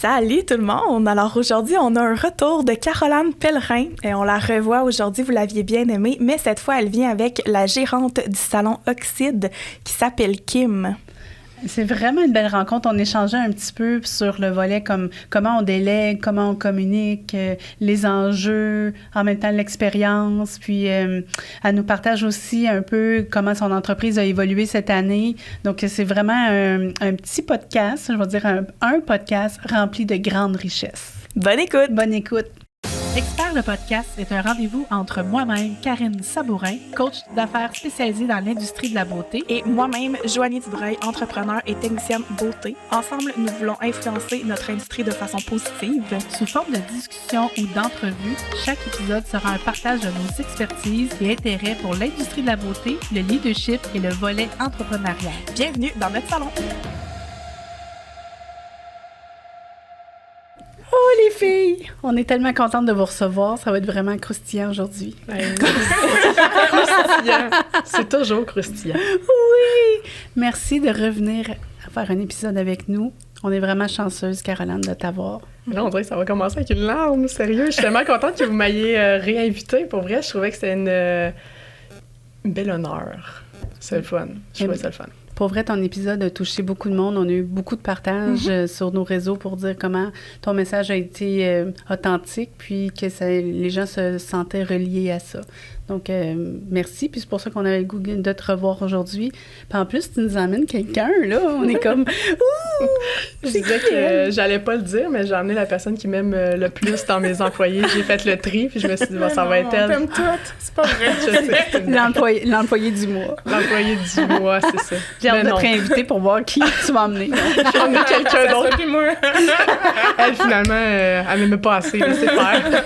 Salut tout le monde! Alors aujourd'hui, on a un retour de Caroline Pellerin et on la revoit aujourd'hui, vous l'aviez bien aimée, mais cette fois, elle vient avec la gérante du salon Oxyde qui s'appelle Kim. C'est vraiment une belle rencontre. On échangeait un petit peu sur le volet comme comment on délègue, comment on communique, les enjeux, en même temps l'expérience. Puis elle nous partage aussi un peu comment son entreprise a évolué cette année. Donc c'est vraiment un petit podcast, je vais dire un podcast rempli de grandes richesses. Bonne écoute! Bonne écoute! Expert le podcast est un rendez-vous entre moi-même, Karine Sabourin, coach d'affaires spécialisée dans l'industrie de la beauté, Et moi-même, Joanie Dubreuil, entrepreneur et technicienne beauté. Ensemble, nous voulons influencer notre industrie de façon positive. sous forme de discussion ou d'entrevue. Chaque épisode sera un partage de nos expertises et intérêts pour l'industrie de la beauté, le leadership et le volet entrepreneurial. Bienvenue dans notre salon! Oh les filles! On est tellement contente de vous recevoir. Ça va être vraiment croustillant aujourd'hui. Croustillant. C'est toujours croustillant. Oui! Merci de revenir faire un épisode avec nous. On est vraiment chanceuse, Caroline, de t'avoir. Là, on dirait que ça va commencer avec une larme, sérieux. Je suis tellement contente que vous m'ayez réinvitée. Pour vrai, je trouvais que c'était une belle honneur. C'est le fun. Je trouvais ça le fun. Pour vrai, ton épisode a touché beaucoup de monde. On a eu beaucoup de partages sur nos réseaux pour dire comment ton message a été authentique, puis que les gens se sentaient reliés à ça. Donc, merci. Puis c'est pour ça qu'on avait le goût de te revoir aujourd'hui. Puis en plus, tu nous emmènes quelqu'un, là. On est comme... Ouh! Je disais que j'allais pas le dire, mais j'ai emmené la personne qui m'aime le plus dans mes employés. J'ai fait le tri, puis je me suis dit, ça va être elle. On t'aime toutes! C'est pas vrai! Je sais, c'est une L'employé du mois. L'employé du mois, c'est ça. J'ai hâte Mais de non. te réinviter pour voir qui tu vas emmener. J'ai emmené quelqu'un Ça d'autre. sera plus moi! Elle, finalement, elle m'aimait pas assez. Laissez faire.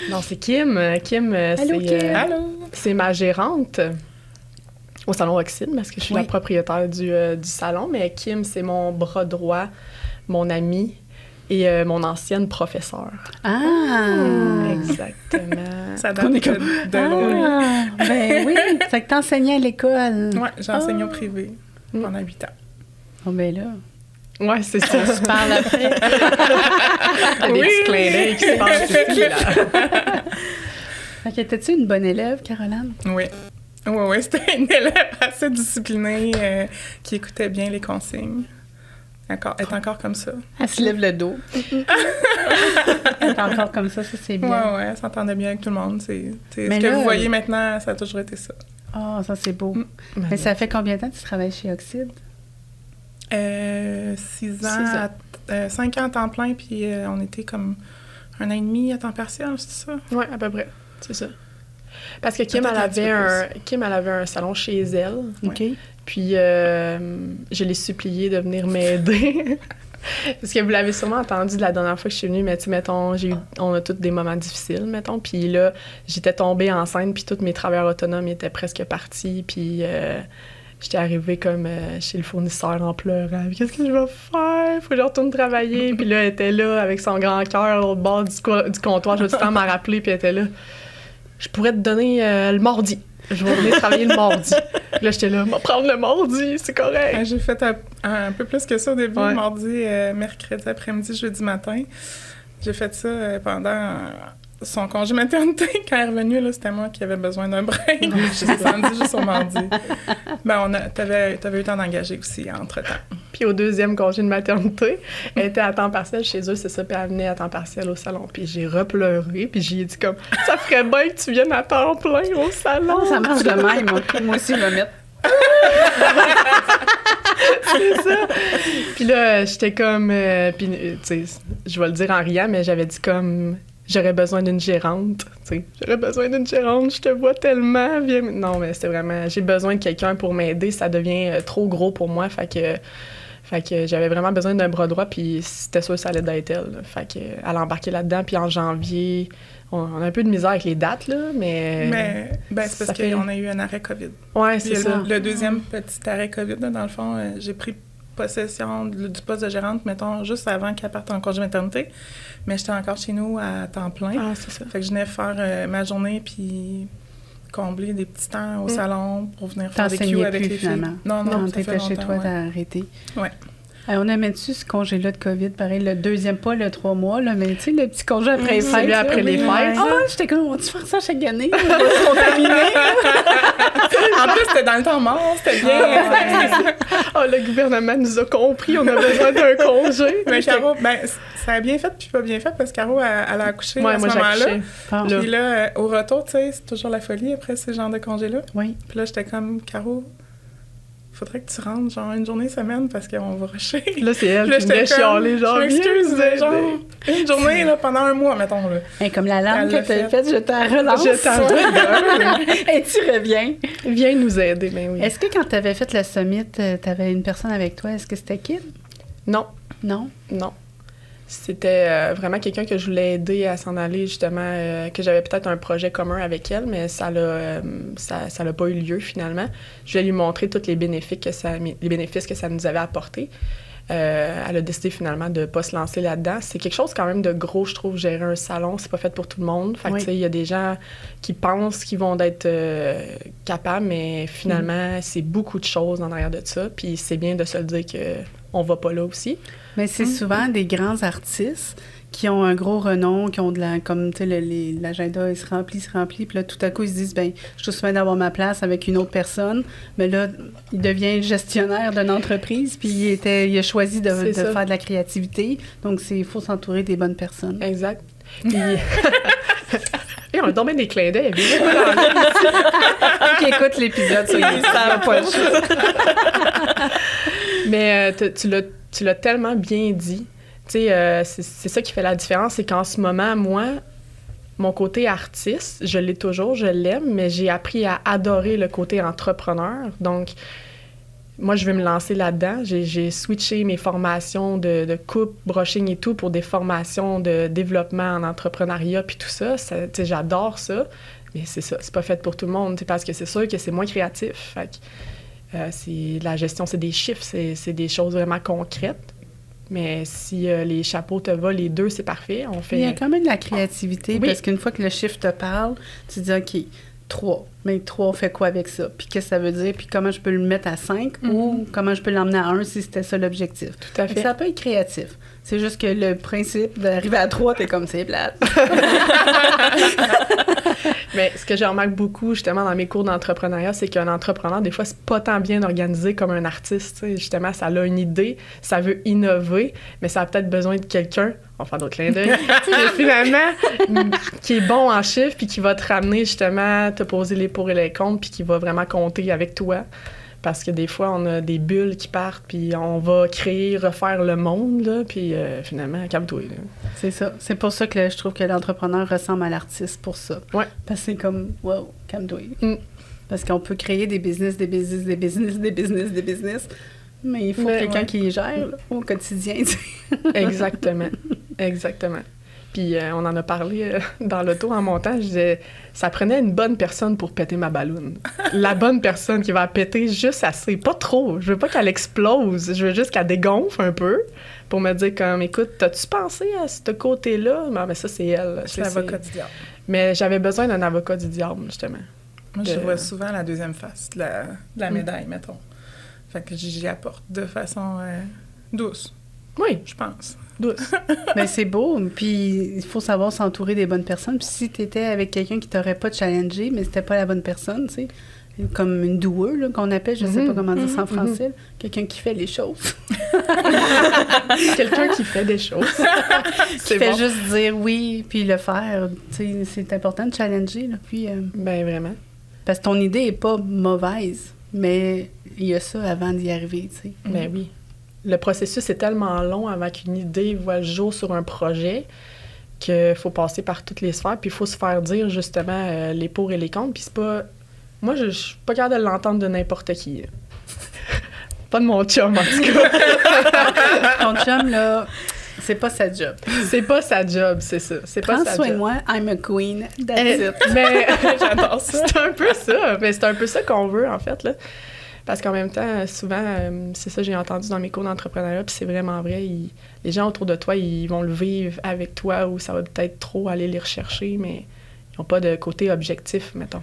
Non, c'est Kim. Kim, Allô, Kim. Allô! c'est ma gérante au salon Oxyde, parce que je suis Oui. la propriétaire du salon. Mais Kim, c'est mon bras droit, mon ami et mon ancienne professeure. Ah! Exactement. Ça date de loin. Ah! Ben oui! Fait que t'enseignais à l'école. Ouais, j'ai enseigné au privé pendant 8 ans. Oh, ben là... Ouais, c'est ça. On se parle après. Il y a des petits clins d'œil qui se passent ici, là. Fait que étais-tu une bonne élève, Caroline? Oui. Oui, c'était une élève assez disciplinée qui écoutait bien les consignes. Elle est encore comme ça. Elle se lève le dos. Elle est encore comme ça c'est bien. Ouais, elle s'entendait bien avec tout le monde. C'est Mais ce que là, vous voyez maintenant, ça a toujours été ça. Ah, ça, c'est beau. Mais ça fait combien de temps que tu travailles chez Oxyde? 6 ans, 5 ans à temps plein, puis on était comme 1 an et demi à temps partiel, c'est ça? Oui, à peu près. C'est ça. Parce que Kim, Peut-être elle avait un salon chez elle. OK. Puis, je l'ai supplié de venir m'aider. Parce que vous l'avez sûrement entendu de la dernière fois que je suis venue, mais tu sais, mettons, on a tous des moments difficiles, mettons. Puis là, j'étais tombée enceinte, puis tous mes travailleurs autonomes étaient presque partis. Puis, j'étais arrivée comme chez le fournisseur en pleurant. Qu'est-ce que je vais faire? Faut que je retourne travailler. Puis là, elle était là avec son grand cœur au bord du comptoir. Je vais tout le temps m'en rappeler. Puis elle était là. Je pourrais te donner le mardi. Je vais venir travailler le mardi. Puis là, j'étais là, on va prendre le mardi, c'est correct. J'ai fait un peu plus que ça au début, Ouais. mardi, mercredi après-midi, jeudi matin. J'ai fait ça pendant son congé maternité. Quand elle est revenue, là, c'était moi qui avais besoin d'un break. J'ai descendu juste au mardi. Ben, t'avais eu le temps d'engager aussi entre-temps. Puis au deuxième congé de maternité, elle était à temps partiel chez eux, c'est ça, puis elle venait à temps partiel au salon. Puis j'ai repleuré, puis j'ai dit comme, ça ferait bien que tu viennes à temps plein au salon. Oh, ça marche de même. Moi aussi, je vais mettre. C'est ça. Puis là, j'étais comme, puis tu sais, je vais le dire en riant, mais j'avais dit comme, j'aurais besoin d'une gérante, tu sais. J'aurais besoin d'une gérante, je te vois tellement. Viens. Non, mais c'était vraiment, j'ai besoin de quelqu'un pour m'aider, ça devient trop gros pour moi, fait que j'avais vraiment besoin d'un bras droit, puis c'était sûr que ça allait d'être elle. Là. Fait que elle a embarqué là-dedans, puis en janvier, on a un peu de misère avec les dates, là, mais Ben, c'est parce qu'on a eu un arrêt COVID. ouais, c'est Puis ça. le deuxième petit arrêt COVID, là, dans le fond, j'ai pris possession du poste de gérante, mettons, juste avant qu'elle parte en congé maternité. Mais j'étais encore chez nous à temps plein. Ah, c'est ça. Fait que je venais faire ma journée, puis combler des petits temps au salon pour venir faire des T'enseignais cues avec plus, les finalement. filles. Non, ça fait t'étais chez longtemps, toi, ouais. t'as arrêté. Ouais. On aimait-tu ce congé-là de COVID, pareil, le deuxième, pas le 3 mois, là, mais tu sais, le petit congé après les fêtes. Celui après les fêtes. Ah, j'étais comme, on va-tu faire ça chaque année? On va se contaminer. En plus, c'était dans le temps mort, c'était bien. Oh, le gouvernement nous a compris, on a besoin d'un congé. Mais Caro, ça a bien fait puis pas bien fait parce que Caro, elle a accouché à ce moi, j'ai moment-là. accouché. Puis là, au retour, tu sais, c'est toujours la folie après ce genre de congé-là. Oui. Puis là, j'étais comme, Caro, faudrait que tu rentres genre une journée semaine parce qu'on va rusher. Là, c'est elle qui j'étais venait chialer, genre, je m'excuse, viens, genre, une journée là, pendant un mois, mettons. Là. Et comme l'alarme Elle que l'a tu as fait. faite, je t'en relance. Je t'en redonne. Et tu reviens. Viens nous aider, ben oui. Est-ce que quand tu avais fait le summit, tu avais une personne avec toi? Est-ce que c'était Kid? Non. Non? Non. C'était vraiment quelqu'un que je voulais aider à s'en aller, justement, que j'avais peut-être un projet commun avec elle, mais ça l'a pas eu lieu, finalement. Je voulais lui montrer tous les bénéfices que ça nous avait apportés. Elle a décidé, finalement, de ne pas se lancer là-dedans. C'est quelque chose, quand même, de gros, je trouve, gérer un salon. C'est pas fait pour tout le monde. Fait que, tu sais, il y a des gens qui pensent qu'ils vont être capables, mais finalement, c'est beaucoup de choses en arrière de ça. Puis c'est bien de se le dire qu'on va pas là aussi. Mais c'est souvent des grands artistes qui ont un gros renom, qui ont de la... Comme, tu sais, l'agenda, il se remplit, puis là, tout à coup, ils se disent, bien, je suis souhaite d'avoir ma place avec une autre personne. Mais là, il devient gestionnaire d'une entreprise, puis il a choisi de faire de la créativité. Donc, il faut s'entourer des bonnes personnes. Exact. Puis... Et on a tombé des clins d'œil. Qui écoute l'épisode, ça, il savent pas le choix. Mais tu l'as tellement bien dit. Tu sais, c'est ça qui fait la différence, c'est qu'en ce moment, moi, mon côté artiste, je l'ai toujours, je l'aime, mais j'ai appris à adorer le côté entrepreneur. Donc, moi, je vais me lancer là-dedans. J'ai switché mes formations de coupe, brushing et tout pour des formations de développement en entrepreneuriat puis tout ça. Tu sais, j'adore ça, mais c'est ça, c'est pas fait pour tout le monde, parce que c'est sûr que c'est moins créatif. Fait que, la gestion, c'est des chiffres, c'est des choses vraiment concrètes. Mais si les chapeaux te volent, les deux, c'est parfait. Il y a quand même de la créativité, parce qu'une fois que le chiffre te parle, tu dis, OK, 3. Mais 3, on fait quoi avec ça? Puis qu'est-ce que ça veut dire? Puis comment je peux le mettre à 5 ou comment je peux l'emmener à 1 si c'était ça l'objectif? Tout à fait. Ça peut être créatif. C'est juste que le principe d'arriver à 3, t'es comme, c'est plate. Mais ce que je remarque beaucoup, justement, dans mes cours d'entrepreneuriat, c'est qu'un entrepreneur, des fois, c'est pas tant bien organisé comme un artiste. T'sais. Justement, ça a une idée, ça veut innover, mais ça a peut-être besoin de quelqu'un, on va faire d'autres clins d'œil, finalement, qui est bon en chiffres, puis qui va te ramener, justement, te poser les pour et les contre, puis qui va vraiment compter avec toi. Parce que des fois, on a des bulles qui partent, puis on va refaire le monde, là, puis finalement, calme-toi. C'est ça. C'est pour ça que je trouve que l'entrepreneur ressemble à l'artiste, pour ça. Ouais. Parce que c'est comme, wow, calme-toi. Parce qu'on peut créer des business, mais il faut quelqu'un qui les gère là, au quotidien. Tu sais. Exactement. Puis on en a parlé dans l'auto en montant. Je disais, ça prenait une bonne personne pour péter ma balloune. La bonne personne qui va péter juste assez, pas trop. Je veux pas qu'elle explose. Je veux juste qu'elle dégonfle un peu pour me dire comme, écoute, t'as-tu pensé à ce côté-là? Non, mais ça, c'est elle. C'est l'avocat du diable. Mais j'avais besoin d'un avocat du diable, justement. Moi, je vois souvent la deuxième face de la médaille, mettons. Fait que j'y apporte de façon douce. Oui, je pense. Douce. Mais c'est beau. Puis il faut savoir s'entourer des bonnes personnes. Puis si t'étais avec quelqu'un qui t'aurait pas challengé, mais c'était pas la bonne personne, tu sais, comme une doueur, là, qu'on appelle, je sais pas comment dire ça en français, quelqu'un qui fait les choses. Quelqu'un qui fait des choses. Qui fait juste dire oui, puis le faire. Tu sais, c'est important de challenger, là. Puis, ben vraiment. Parce que ton idée est pas mauvaise, mais il y a ça avant d'y arriver, tu sais. Ben oui. Le processus est tellement long avant qu'une idée voit le jour sur un projet qu'il faut passer par toutes les sphères, puis il faut se faire dire, justement, les pour et les contre. Puis c'est pas... Moi, je suis pas capable de l'entendre de n'importe qui. Pas de mon chum, en tout cas. Ton chum, là, c'est pas sa job. C'est pas sa job, c'est ça. C'est pas sa job. Prends soin de moi, I'm a queen, that's it. Mais j'adore ça. C'est un peu ça. Mais c'est un peu ça qu'on veut, en fait, là. Parce qu'en même temps, souvent, c'est ça que j'ai entendu dans mes cours d'entrepreneuriat, puis c'est vraiment vrai, les gens autour de toi, ils vont le vivre avec toi ou ça va peut-être trop aller les rechercher, mais ils n'ont pas de côté objectif, mettons.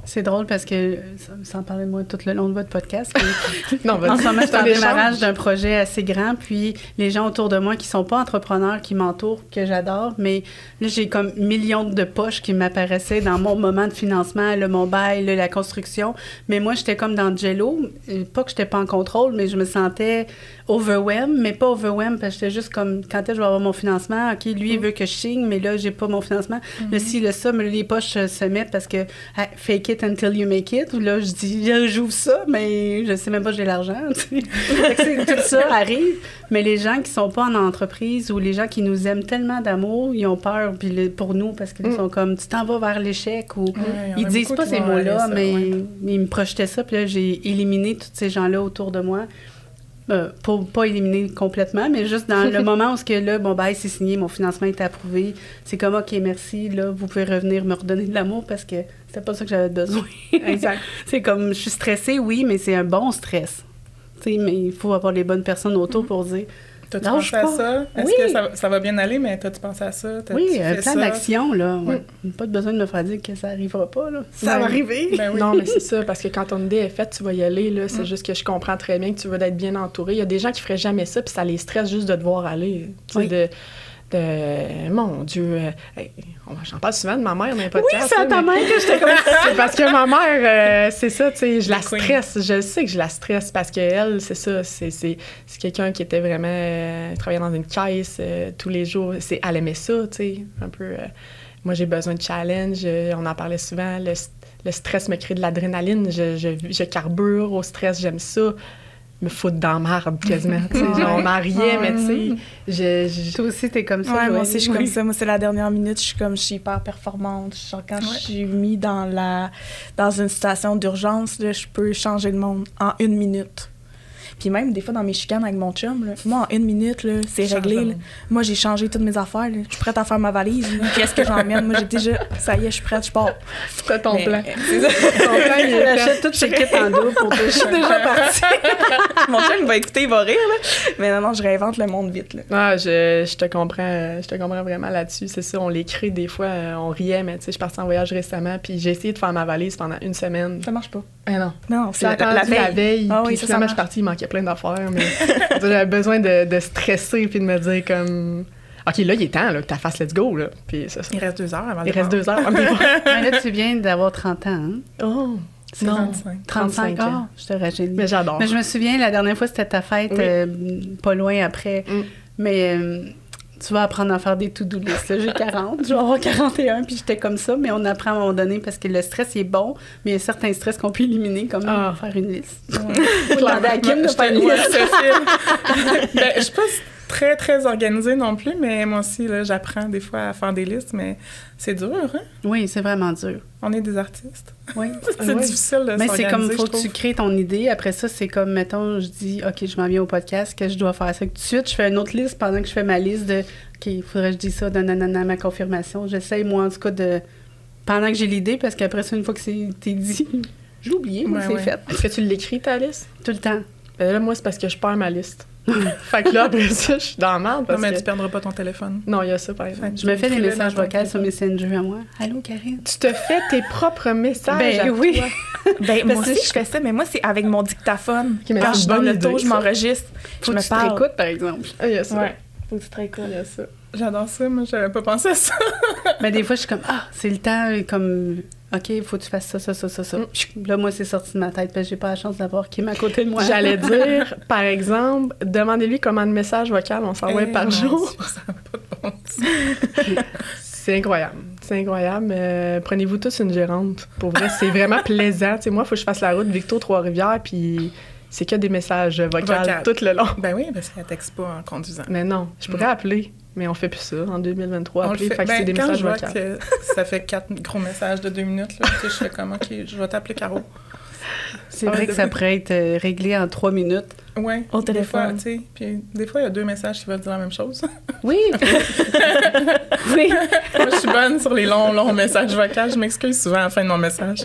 C'est drôle parce que, sans parler de moi tout le long de votre podcast, Non, en ce moment, je suis en démarrage d'un projet assez grand, puis les gens autour de moi qui sont pas entrepreneurs, qui m'entourent, que j'adore, mais là, j'ai comme millions de poches qui m'apparaissaient dans mon moment de financement, là, mon bail, là, la construction, mais moi, j'étais comme dans le jello, pas que j'étais pas en contrôle, mais je me sentais overwhelmed, mais pas overwhelmed, parce que j'étais juste comme, quand est-ce que je vais avoir mon financement? OK, lui, il veut que je signe, mais là, j'ai pas mon financement. Le ci, le ça, mais les poches se mettent parce que fake it until you make it. Là, je dis, j'ouvre ça, mais je sais même pas que j'ai l'argent. Tu sais. Fait que tout ça arrive, mais les gens qui sont pas en entreprise ou les gens qui nous aiment tellement d'amour, ils ont peur puis pour nous parce qu'ils sont comme, tu t'en vas vers l'échec ou ils disent pas ces mots-là, mais ils me projetaient ça. Puis là, j'ai éliminé tous ces gens-là autour de moi. Pour pas éliminer complètement, mais juste dans le moment où là, bon, ben, c'est signé, mon financement est approuvé, c'est comme, OK, merci, là, vous pouvez revenir me redonner de l'amour parce que c'était pas ça que j'avais besoin. Exact. C'est comme, je suis stressée, oui, mais c'est un bon stress. Tu sais, mais il faut avoir les bonnes personnes autour pour dire... T'as-tu pensé à ça? Est-ce que ça va bien aller, mais t'as-tu pensé à ça? Oui, un plan d'action, là. Ouais. Pas de besoin de me faire dire que ça arrivera pas, là. Ça va arriver. Ben oui. Non, mais c'est ça, parce que quand ton idée est faite, tu vas y aller, là. C'est juste que je comprends très bien que tu veux être bien entouré. Il y a des gens qui feraient jamais ça, puis ça les stresse juste de devoir aller. Tu sais, mon Dieu, j'en parle souvent de ma mère dans les podcasts. Oui, c'est à ta mère que je te connais. C'est parce que ma mère, c'est ça, tu sais, je la stresse. Je sais que je la stresse parce qu'elle, c'est ça, c'est quelqu'un qui était vraiment, travaillait dans une caisse tous les jours. Elle aimait ça, tu sais, un peu. Moi, j'ai besoin de challenge. On en parlait souvent. Le stress me crée de l'adrénaline. Je carbure au stress, j'aime ça. Me foutre dans la marde quasiment. On mariait, mais tu sais, toi aussi, t'es comme ça. Ouais, moi aussi, je suis comme ça. Moi, c'est la dernière minute, je suis hyper performante. Genre, quand je suis mise dans une situation d'urgence, là, je peux changer le monde en 1 minute. Puis même, des fois, dans mes chicanes avec mon chum, là, moi, en 1 minute, là, c'est réglé. Là. Moi, j'ai changé toutes mes affaires. Là. Je suis prête à faire ma valise. Qu'est-ce que j'emmène? Moi, j'ai déjà... Ça y est, je suis prête, je pars. C'est ton plan. C'est ça. Ton plan, il achète toutes ses kits en double pour te... Je suis déjà partie. Mon chum, il va écouter, il va rire. Là. Mais non, je réinvente le monde vite. Là. Ah, je te comprends vraiment là-dessus. C'est ça, on les crée des fois, on riait, mais tu sais, je suis partie en voyage récemment, puis j'ai essayé de faire ma valise pendant 1 semaine. Ça marche pas. Non. Non, c'est la veille. Ah, oui, puis finalement, je suis partie, il manquait plein d'affaires, mais j'avais besoin de stresser puis de me dire comme... OK, là, il est temps, là, que tu fasses let's go, là. Puis c'est ça. Il reste 2 heures avant Il reste 2 heures. Mais là, tu viens d'avoir 30 ans, hein? Oh! C'est non, 35 ans. Je te rajeunis. Mais j'adore. Mais je me souviens, la dernière fois, c'était ta fête, pas loin après. Mais... tu vas apprendre à faire des to-do list. Là, j'ai 40, je vais avoir 41, puis j'étais comme ça, mais on apprend à un moment donné parce que le stress, il est bon, mais il y a certains stress qu'on peut éliminer, comme faire une liste. Faut demander à Kim de faire une liste. Je suis pas très, très organisée non plus, mais moi aussi, là, j'apprends des fois à faire des listes, mais c'est dur, hein? Oui, c'est vraiment dur. On est des artistes. Oui. C'est difficile de s'organiser, c'est comme, il faut que tu crées ton idée. Après ça, c'est comme, mettons, je dis, OK, je m'en viens au podcast, que je dois faire ça. Tout de suite, je fais une autre liste pendant que je fais ma liste de, OK, il faudrait que je dise ça, ma confirmation. J'essaye, moi, en tout cas, pendant que j'ai l'idée, parce qu'après ça, une fois que t'es dit, j'ai oublié, moi, c'est fait. Est-ce que tu l'écris, ta liste? Tout le temps. Ben là, moi, c'est parce que je perds ma liste. Fait que là, après ça, je suis dans la merde. Non, mais tu perdras pas ton téléphone. Non, il y a ça, par exemple. Je me fais des messages vocaux sur Messenger à moi. Allô, Karine? Tu te fais tes propres messages? Ben oui. Ben, moi aussi, je fais ça, mais moi, c'est avec mon dictaphone. Okay, quand je suis dans l'auto, je m'enregistre. Faut que tu te réécoutes, par exemple. Ah, il y a ça. Ouais. Faut que tu te réécoutes. Il y a ça. J'adore ça, moi, j'avais pas pensé à ça. Mais des fois, je suis comme, c'est le temps, comme, OK, il faut que tu fasses ça. Là, moi, c'est sorti de ma tête, parce que j'ai pas la chance d'avoir Kim à côté de moi. J'allais dire, par exemple, demandez-lui combien de messages vocaux on s'envoie par jour. Ça n'a pas de bon sens. C'est incroyable. C'est incroyable. Prenez-vous tous une gérante. Pour vrai, c'est vraiment plaisant. T'sais, moi, il faut que je fasse la route Victo-Trois-Rivières, puis c'est que des messages vocaux tout le long. Ben oui, parce qu'elle texte pas en conduisant. Mais non, je pourrais appeler. Mais on fait plus ça en 2023. Appeler, fait que c'est des quand messages je vois vocaux. que ça fait 4 gros messages de 2 minutes, là, je fais comme, OK, je vais t'appeler Caro. C'est vrai que ça pourrait être réglé en 3 minutes. Oui, au téléphone. Puis des fois, il y a 2 messages qui veulent dire la même chose. Oui. Oui. Moi, je suis bonne sur les longs messages vocaux. Je m'excuse souvent à la fin de mon message.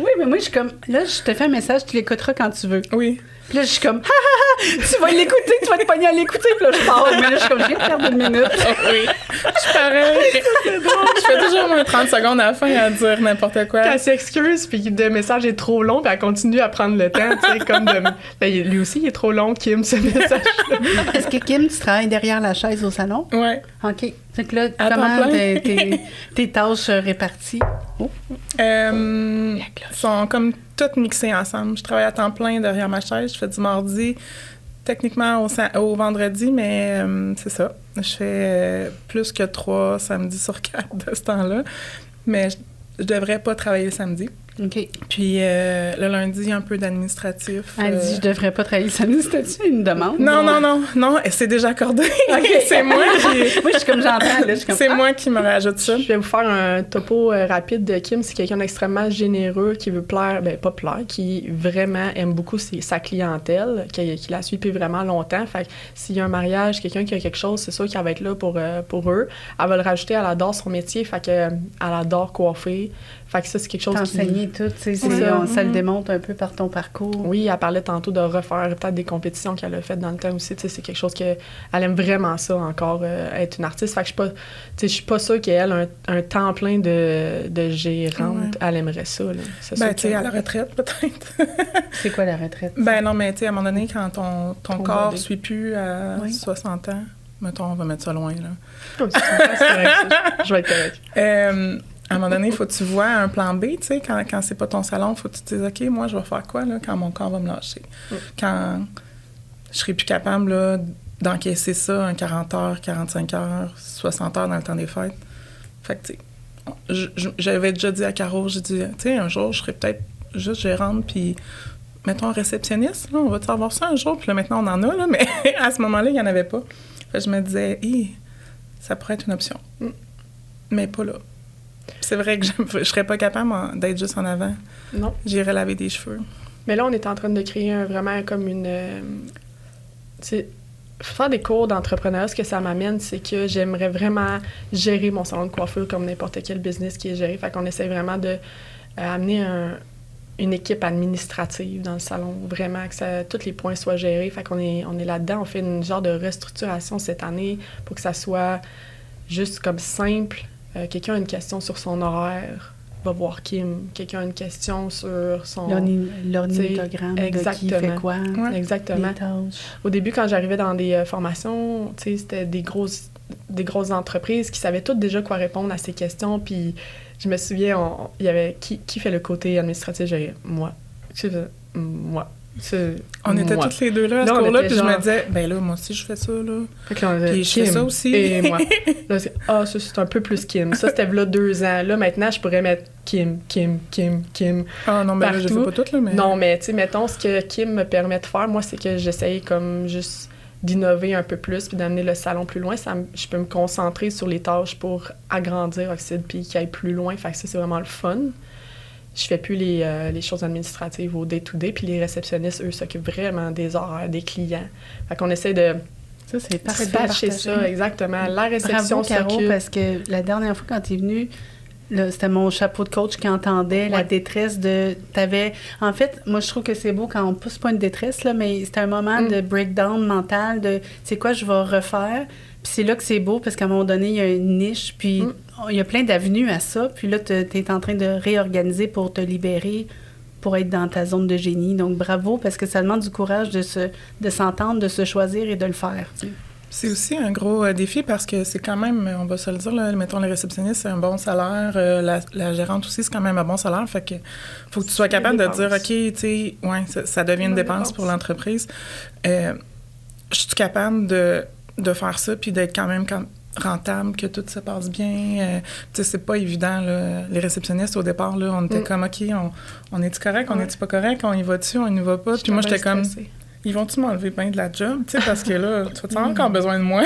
Oui, mais moi, je suis comme, là, je te fais un message, tu l'écouteras quand tu veux. Oui. Puis là, je suis comme, tu vas l'écouter, tu vas te pogner à l'écouter. Puis là, je pars. Mais là, je suis comme, je viens de perdre 1 minute. Oui, je suis pareil. Je fais toujours moins 30 secondes à la fin à dire n'importe quoi. Quand elle s'excuse, puis le message est trop long, puis elle continue à prendre le temps, tu sais, comme de... Ben, lui aussi, il est trop long, Kim, ce message-là. Est-ce que, Kim, tu travailles derrière la chaise au salon? Ouais. OK. Fait que là, À comment temps plein. tes tâches réparties? Oh. Sont comme toutes mixées ensemble. Je travaille à temps plein derrière ma chaise. Je fais du mardi, techniquement au vendredi, mais c'est ça. Je fais plus que 3 samedis sur 4 de ce temps-là. Mais je devrais pas travailler le samedi. OK. Puis le lundi, il y a un peu d'administratif. Elle dit, je devrais pas travailler samedi. C'était-tu une demande? Non, et c'est déjà accordé. C'est moi qui... Moi, je suis comme j'entends, là. Je suis comme, C'est moi qui me rajoute ça. Je vais vous faire un topo rapide de Kim. C'est quelqu'un d'extrêmement généreux qui veut plaire, ben pas plaire, qui vraiment aime beaucoup sa clientèle, qui la suit depuis vraiment longtemps. Fait que s'il y a un mariage, quelqu'un qui a quelque chose, c'est sûr qu'elle va être là pour eux. Elle va le rajouter, elle adore son métier, fait que elle adore coiffer. Fait que ça, c'est quelque chose t'enseigner tout, tu sais, ça le démontre un peu par ton parcours. Oui, elle parlait tantôt de refaire peut-être des compétitions qu'elle a faites dans le temps aussi, tu sais, c'est quelque chose qu'elle aime vraiment ça encore, être une artiste. Fait que je suis pas sûre qu'elle, un temps plein de gérante, elle aimerait ça, là. Ben, tu sais, à la retraite, peut-être. C'est quoi la retraite? Ben non, mais tu sais, à un moment donné, quand ton corps body. suit plus à 60 ans, mettons, on va mettre ça loin, là. C'est correct, je vais être correct. À un moment donné, il faut que tu vois un plan B, tu sais, quand c'est pas ton salon, il faut que tu te dises, OK, moi, je vais faire quoi, là, quand mon corps va me lâcher? Quand je serai plus capable, là, d'encaisser ça, un 40 heures, 45 heures, 60 heures dans le temps des fêtes. Fait que, tu sais, j'avais déjà dit à Caro, j'ai dit, tu sais, un jour, je serai peut-être juste gérante, puis mettons réceptionniste, là, on va avoir ça un jour, puis là, maintenant, on en a, là, mais à ce moment-là, il n'y en avait pas. Fait que je me disais, ça pourrait être une option. Mais pas là. C'est vrai que je serais pas capable d'être juste en avant. Non. J'irais laver des cheveux. Mais là, on est en train de créer vraiment comme une... faire des cours d'entrepreneuriat, ce que ça m'amène, c'est que j'aimerais vraiment gérer mon salon de coiffure comme n'importe quel business qui est géré. Fait qu'on essaie vraiment de amener une équipe administrative dans le salon, vraiment que tous les points soient gérés. Fait qu'on est là-dedans. On fait une genre de restructuration cette année pour que ça soit juste comme simple. Quelqu'un a une question sur son horaire, va voir Kim. Quelqu'un a une question sur son... L'ornithogramme de qui fait quoi. Ouais. Exactement. Les tâches. Au début, quand j'arrivais dans des formations, c'était des grosses entreprises qui savaient toutes déjà quoi répondre à ces questions. Puis je me souviens, il y avait qui fait le côté administratif? J'avais moi. Moi. On était toutes les deux là à ce cours-là, puis je me disais, ben là, moi aussi, je fais ça, là. Fait que là, on disait, puis je fais ça aussi. Et moi. Là, ça, c'est un peu plus Kim. Ça, c'était là 2 ans. Là, maintenant, je pourrais mettre Kim. Ah non, mais là, je partout. sais pas toutes, là, mais... Non, mais tu sais, mettons, ce que Kim me permet de faire, moi, c'est que j'essaye comme juste d'innover un peu plus puis d'amener le salon plus loin. Je peux me concentrer sur les tâches pour agrandir Oxide puis qu'il aille plus loin. Fait que ça, c'est vraiment le fun. Je fais plus les choses administratives au day-to-day, puis les réceptionnistes, eux, s'occupent vraiment des horaires, des clients. Fait qu'on essaie de Ça, c'est parfait. batcher ça, exactement. La réception Bravo, Caro, s'occupe. parce que la dernière fois, quand tu es venue, là, c'était mon chapeau de coach qui entendait la détresse de... En fait, moi, je trouve que c'est beau quand on pousse pas une détresse, là, mais c'était un moment de breakdown mental, de « c'est quoi, je vais refaire ». Puis c'est là que c'est beau, parce qu'à un moment donné, il y a une niche, puis il y a plein d'avenues à ça. Puis là, tu es en train de réorganiser pour te libérer, pour être dans ta zone de génie. Donc, bravo, parce que ça demande du courage de s'entendre, de se choisir et de le faire. Tu sais. C'est aussi un gros défi parce que c'est quand même, on va se le dire, là, mettons les réceptionnistes, c'est un bon salaire. La gérante aussi, c'est quand même un bon salaire. Fait que faut que tu sois capable de dire, OK, tu sais, ouais, ça devient une dépense pour l'entreprise. Je suis capable de faire ça puis d'être quand même rentable, que tout se passe bien. Tu sais, c'est pas évident, là. Les réceptionnistes, au départ, là, on était comme, OK, on est-tu correct, on est-tu pas correct, on y va-tu, on y va pas. Puis moi, j'étais comme... Ils vont-tu m'enlever bien de la job? Tu sais, parce que là, tu vas encore besoin de moi?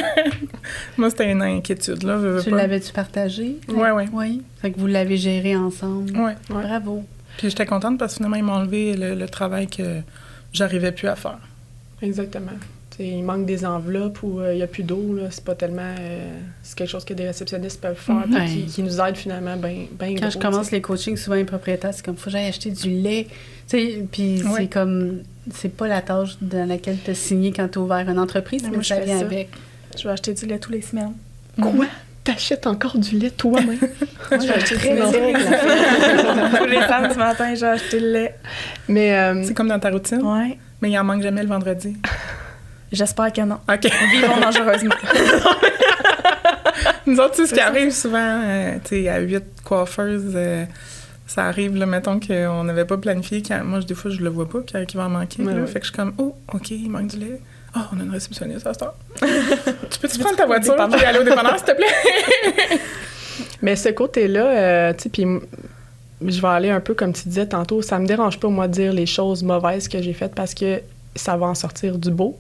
Moi, c'était une inquiétude, là. Tu l'avais-tu partagé? Oui. Fait que vous l'avez géré ensemble. Oui. Bravo. Puis j'étais contente parce que finalement, ils m'ont enlevé le travail que j'arrivais plus à faire. Exactement. Il manque des enveloppes ou il n'y a plus d'eau, là, c'est pas tellement... c'est quelque chose que des réceptionnistes peuvent faire puis qui nous aide finalement bien gros. Quand je commence les coachings, souvent les propriétaires, c'est comme, faut que j'aille acheter du lait. Puis c'est comme, c'est pas la tâche dans laquelle tu as signé quand tu as ouvert une entreprise, mais ça vient avec. Je vais acheter du lait tous les semaines. Quoi? T'achètes encore du lait toi-même? Moi, je vais acheter du lait. Tous les samedis matin, j'ai acheté le lait. Mais C'est comme dans ta routine? Ouais. Mais il en manque jamais le vendredi. J'espère que non. OK. Vivons dangereusement. Nous autres, tu sais, ce qui arrive souvent, tu sais, à 8 coiffeuses, ça arrive, là, mettons qu'on n'avait pas planifié. Moi, des fois, je le vois pas, qu'il va en manquer. Là, fait que je suis comme, oh, OK, il manque du lait. Oh, on a une réceptionniste à cette heure. Tu peux-tu prendre ta voiture et aller au dépanneur, s'il te plaît? Mais ce côté-là, tu sais, puis je vais aller un peu comme tu disais tantôt, ça me dérange pas, moi, de dire les choses mauvaises que j'ai faites parce que ça va en sortir du beau.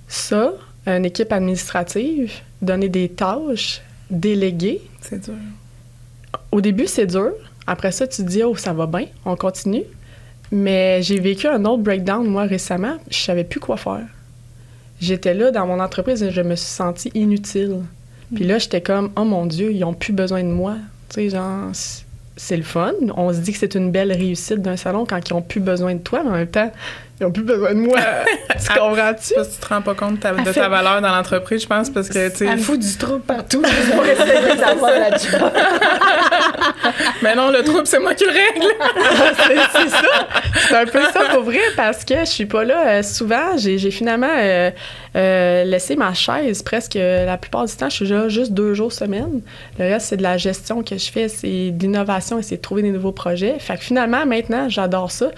Ça, une équipe administrative, donner des tâches, déléguer. C'est dur. Au début, c'est dur. Après ça, tu te dis, oh, ça va bien, on continue. Mais j'ai vécu un autre breakdown, moi, récemment. Je savais plus quoi faire. J'étais là dans mon entreprise et je me suis sentie inutile. Puis là, j'étais comme, oh mon Dieu, ils ont plus besoin de moi. Tu sais, genre, c'est le fun. On se dit que c'est une belle réussite d'un salon quand ils ont plus besoin de toi, mais en même temps, ils ont plus besoin de moi. Tu comprends-tu? Parce que tu te rends pas compte de ta valeur dans l'entreprise, je pense, parce que, tu sais... Elle fout du trouble partout pour essayer d'avoir la job. Mais non, le trouble, c'est moi qui le règle! c'est ça! C'est un peu ça pour vrai, parce que je suis pas là. Souvent, j'ai finalement laissé ma chaise presque la plupart du temps. Je suis là juste 2 jours semaine. Le reste, c'est de la gestion que je fais, c'est de l'innovation et c'est de trouver des nouveaux projets. Fait que finalement, maintenant, j'adore ça.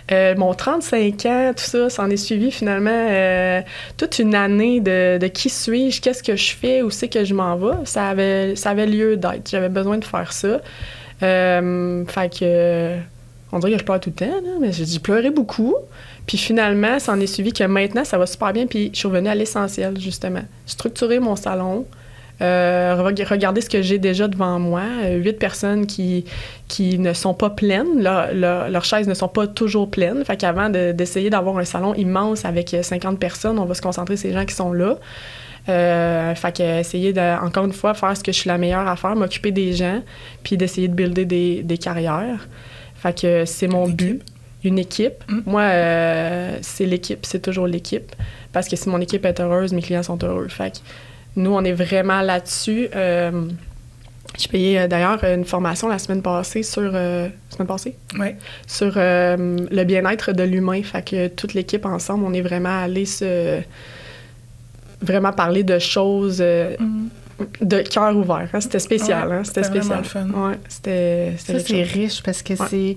Mon 35 ans, tout ça, s'en est suivi finalement toute une année de qui suis-je, qu'est-ce que je fais, où c'est que je m'en vais. Ça avait lieu d'être. J'avais besoin de faire ça. Fait que on dirait que je pleure tout le temps, là, mais j'ai pleuré beaucoup. Puis finalement, ça en est suivi que maintenant, ça va super bien. Puis je suis revenue à l'essentiel, justement. Structurer mon salon, regarder ce que j'ai déjà devant moi. 8 personnes qui ne sont pas pleines. Leurs chaises ne sont pas toujours pleines. Fait qu'avant d'essayer d'avoir un salon immense avec 50 personnes, on va se concentrer sur les gens qui sont là. Fait que essayer encore une fois, faire ce que je suis la meilleure à faire, m'occuper des gens, puis d'essayer de builder des carrières. Fait que c'est mon but. Une équipe. Moi, c'est l'équipe, c'est toujours l'équipe. Parce que si mon équipe est heureuse, mes clients sont heureux. Fait que nous, on est vraiment là-dessus. J'ai payé d'ailleurs une formation la semaine passée sur... semaine passée? Oui. Sur le bien-être de l'humain. Fait que toute l'équipe ensemble, on est vraiment allé vraiment parler de choses de cœur ouvert. Hein? C'était spécial. Ouais, hein? C'était spécial. Vraiment le fun. Ouais, c'était Ça, c'est riche parce que c'est...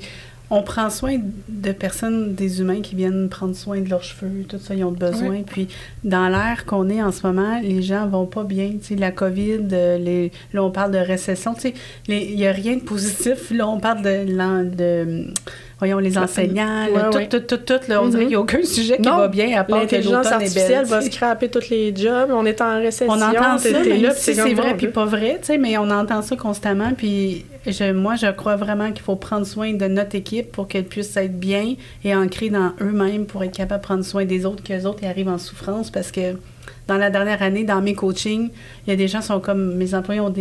On prend soin de personnes, des humains qui viennent prendre soin de leurs cheveux, tout ça, ils ont besoin. Oui. Puis, dans l'ère qu'on est en ce moment, les gens vont pas bien. Tu sais, la COVID, là, on parle de récession. Tu sais, il n'y a rien de positif. Là, on parle voyons, les enseignants, tout. Là, on dirait qu'il n'y a aucun sujet qui va bien, à part que l'automne est artificielle belle. va scraper tous les jobs. On est en récession. On entend ça, mais là, si c'est vrai puis pas vrai, tu sais, mais on entend ça constamment. Puis moi, je crois vraiment qu'il faut prendre soin de notre équipe pour qu'elle puisse être bien et ancrée dans eux-mêmes pour être capable de prendre soin des autres, qu'eux autres ils arrivent en souffrance. Parce que dans la dernière année, dans mes coachings, il y a des gens qui sont comme... Mes employés ont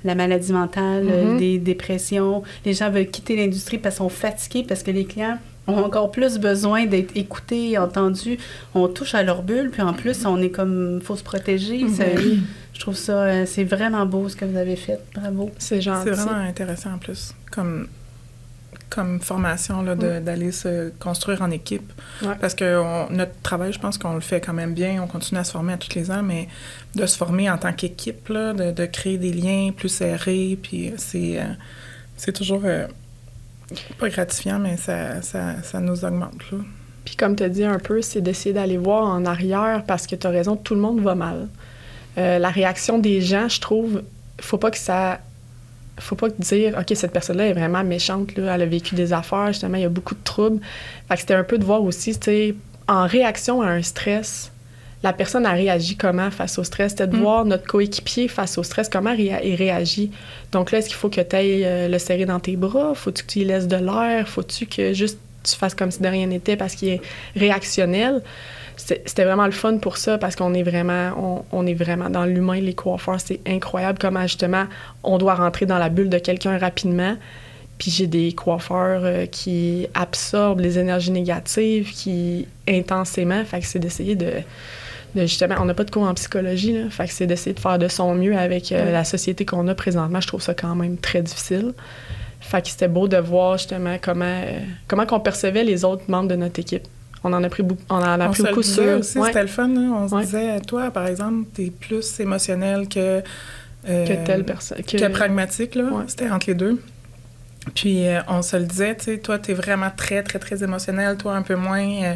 la maladie mentale, des dépressions. Les gens veulent quitter l'industrie parce qu'ils sont fatigués, parce que les clients ont encore plus besoin d'être écoutés, entendus. On touche à leur bulle, puis en plus, on est comme... faut se protéger. Je trouve ça... c'est vraiment beau ce que vous avez fait. Bravo. C'est gentil. C'est vraiment intéressant en plus, comme formation, là, d'aller se construire en équipe. Ouais. Parce que notre travail, je pense qu'on le fait quand même bien. On continue à se former à tous les ans, mais de se former en tant qu'équipe, là, de créer des liens plus serrés, puis c'est toujours pas gratifiant, mais ça nous augmente, là. Puis comme tu as dit un peu, c'est d'essayer d'aller voir en arrière, parce que tu as raison, tout le monde va mal. La réaction des gens, je trouve, faut pas dire, OK, cette personne-là est vraiment méchante, là, elle a vécu des affaires, justement, il y a beaucoup de troubles. Fait que c'était un peu de voir aussi, tu sais, en réaction à un stress, la personne a réagi comment face au stress. C'était de voir notre coéquipier face au stress, comment il réagit. Donc là, est-ce qu'il faut que tu ailles le serrer dans tes bras? Faut-tu que tu y laisses de l'air? Faut-tu que juste tu fasses comme si de rien n'était parce qu'il est réactionnel? c'était vraiment le fun pour ça parce qu'on est vraiment, on est vraiment dans l'humain, les coiffeurs. C'est incroyable comment, justement, on doit rentrer dans la bulle de quelqu'un rapidement. Puis j'ai des coiffeurs qui absorbent les énergies négatives, qui intensément. Fait que c'est d'essayer de justement, on n'a pas de cours en psychologie, là. Fait que c'est d'essayer de faire de son mieux avec la société qu'on a présentement. Je trouve ça quand même très difficile. Fait que c'était beau de voir justement comment qu'on percevait les autres membres de notre équipe. On en a pris beaucoup, beaucoup sur. Aussi, c'était le fun, hein? On se disait, toi, par exemple, t'es plus émotionnel que telle personne. Que pragmatique, là. Ouais. C'était entre les deux. Puis on se le disait, tu sais, toi, t'es vraiment très, très, très émotionnel, toi, un peu moins.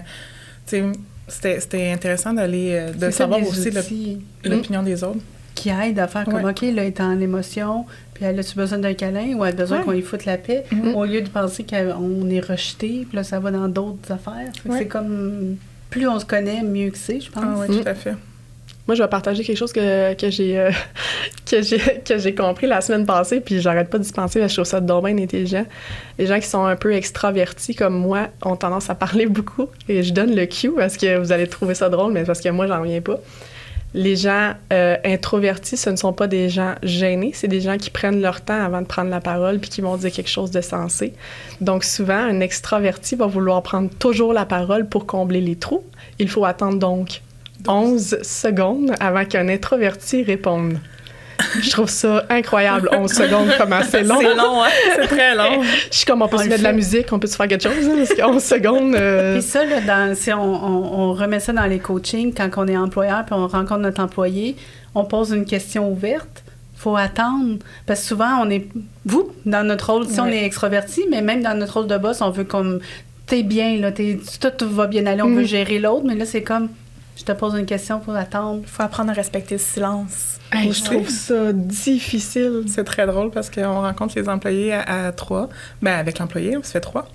Tu sais, c'était intéressant de savoir aussi l'opinion des autres. Qui aide à faire comme, OK, là, elle est en émotion, puis elle a-tu besoin d'un câlin ou elle a besoin qu'on lui foute la paix, au lieu de penser qu'on est rejeté, puis là, ça va dans d'autres affaires. C'est comme, plus on se connaît, mieux que c'est, je pense. Ah oui, tout à fait. Moi, je vais partager quelque chose que j'ai compris la semaine passée, puis j'arrête pas d'y penser, parce que je trouve ça donc bien intelligent. Les gens qui sont un peu extravertis comme moi ont tendance à parler beaucoup, et je donne le cue parce que vous allez trouver ça drôle, mais parce que moi, j'en reviens pas. Les gens introvertis, ce ne sont pas des gens gênés, c'est des gens qui prennent leur temps avant de prendre la parole puis qui vont dire quelque chose de sensé. Donc souvent, un extraverti va vouloir prendre toujours la parole pour combler les trous. Il faut attendre donc 11 secondes avant qu'un introverti réponde. Je trouve ça incroyable, 11 secondes, comment c'est long. C'est long, hein? C'est très long. Je suis comme, on peut se mettre de la musique, on peut se faire quelque chose, hein, parce que 11 secondes... Puis ça, là, si on remet ça dans les coachings, quand on est employeur puis on rencontre notre employé, on pose une question ouverte. Faut attendre. Parce que souvent, dans notre rôle, si on est extraverti, mais même dans notre rôle de boss, on veut comme, t'es bien, là, tout va bien aller, on veut gérer l'autre, mais là, c'est comme, je te pose une question, faut attendre. Faut apprendre à respecter le silence. Hey, je trouve ça difficile. C'est très drôle parce qu'on rencontre les employés à 3. Ben, avec l'employé, on se fait 3.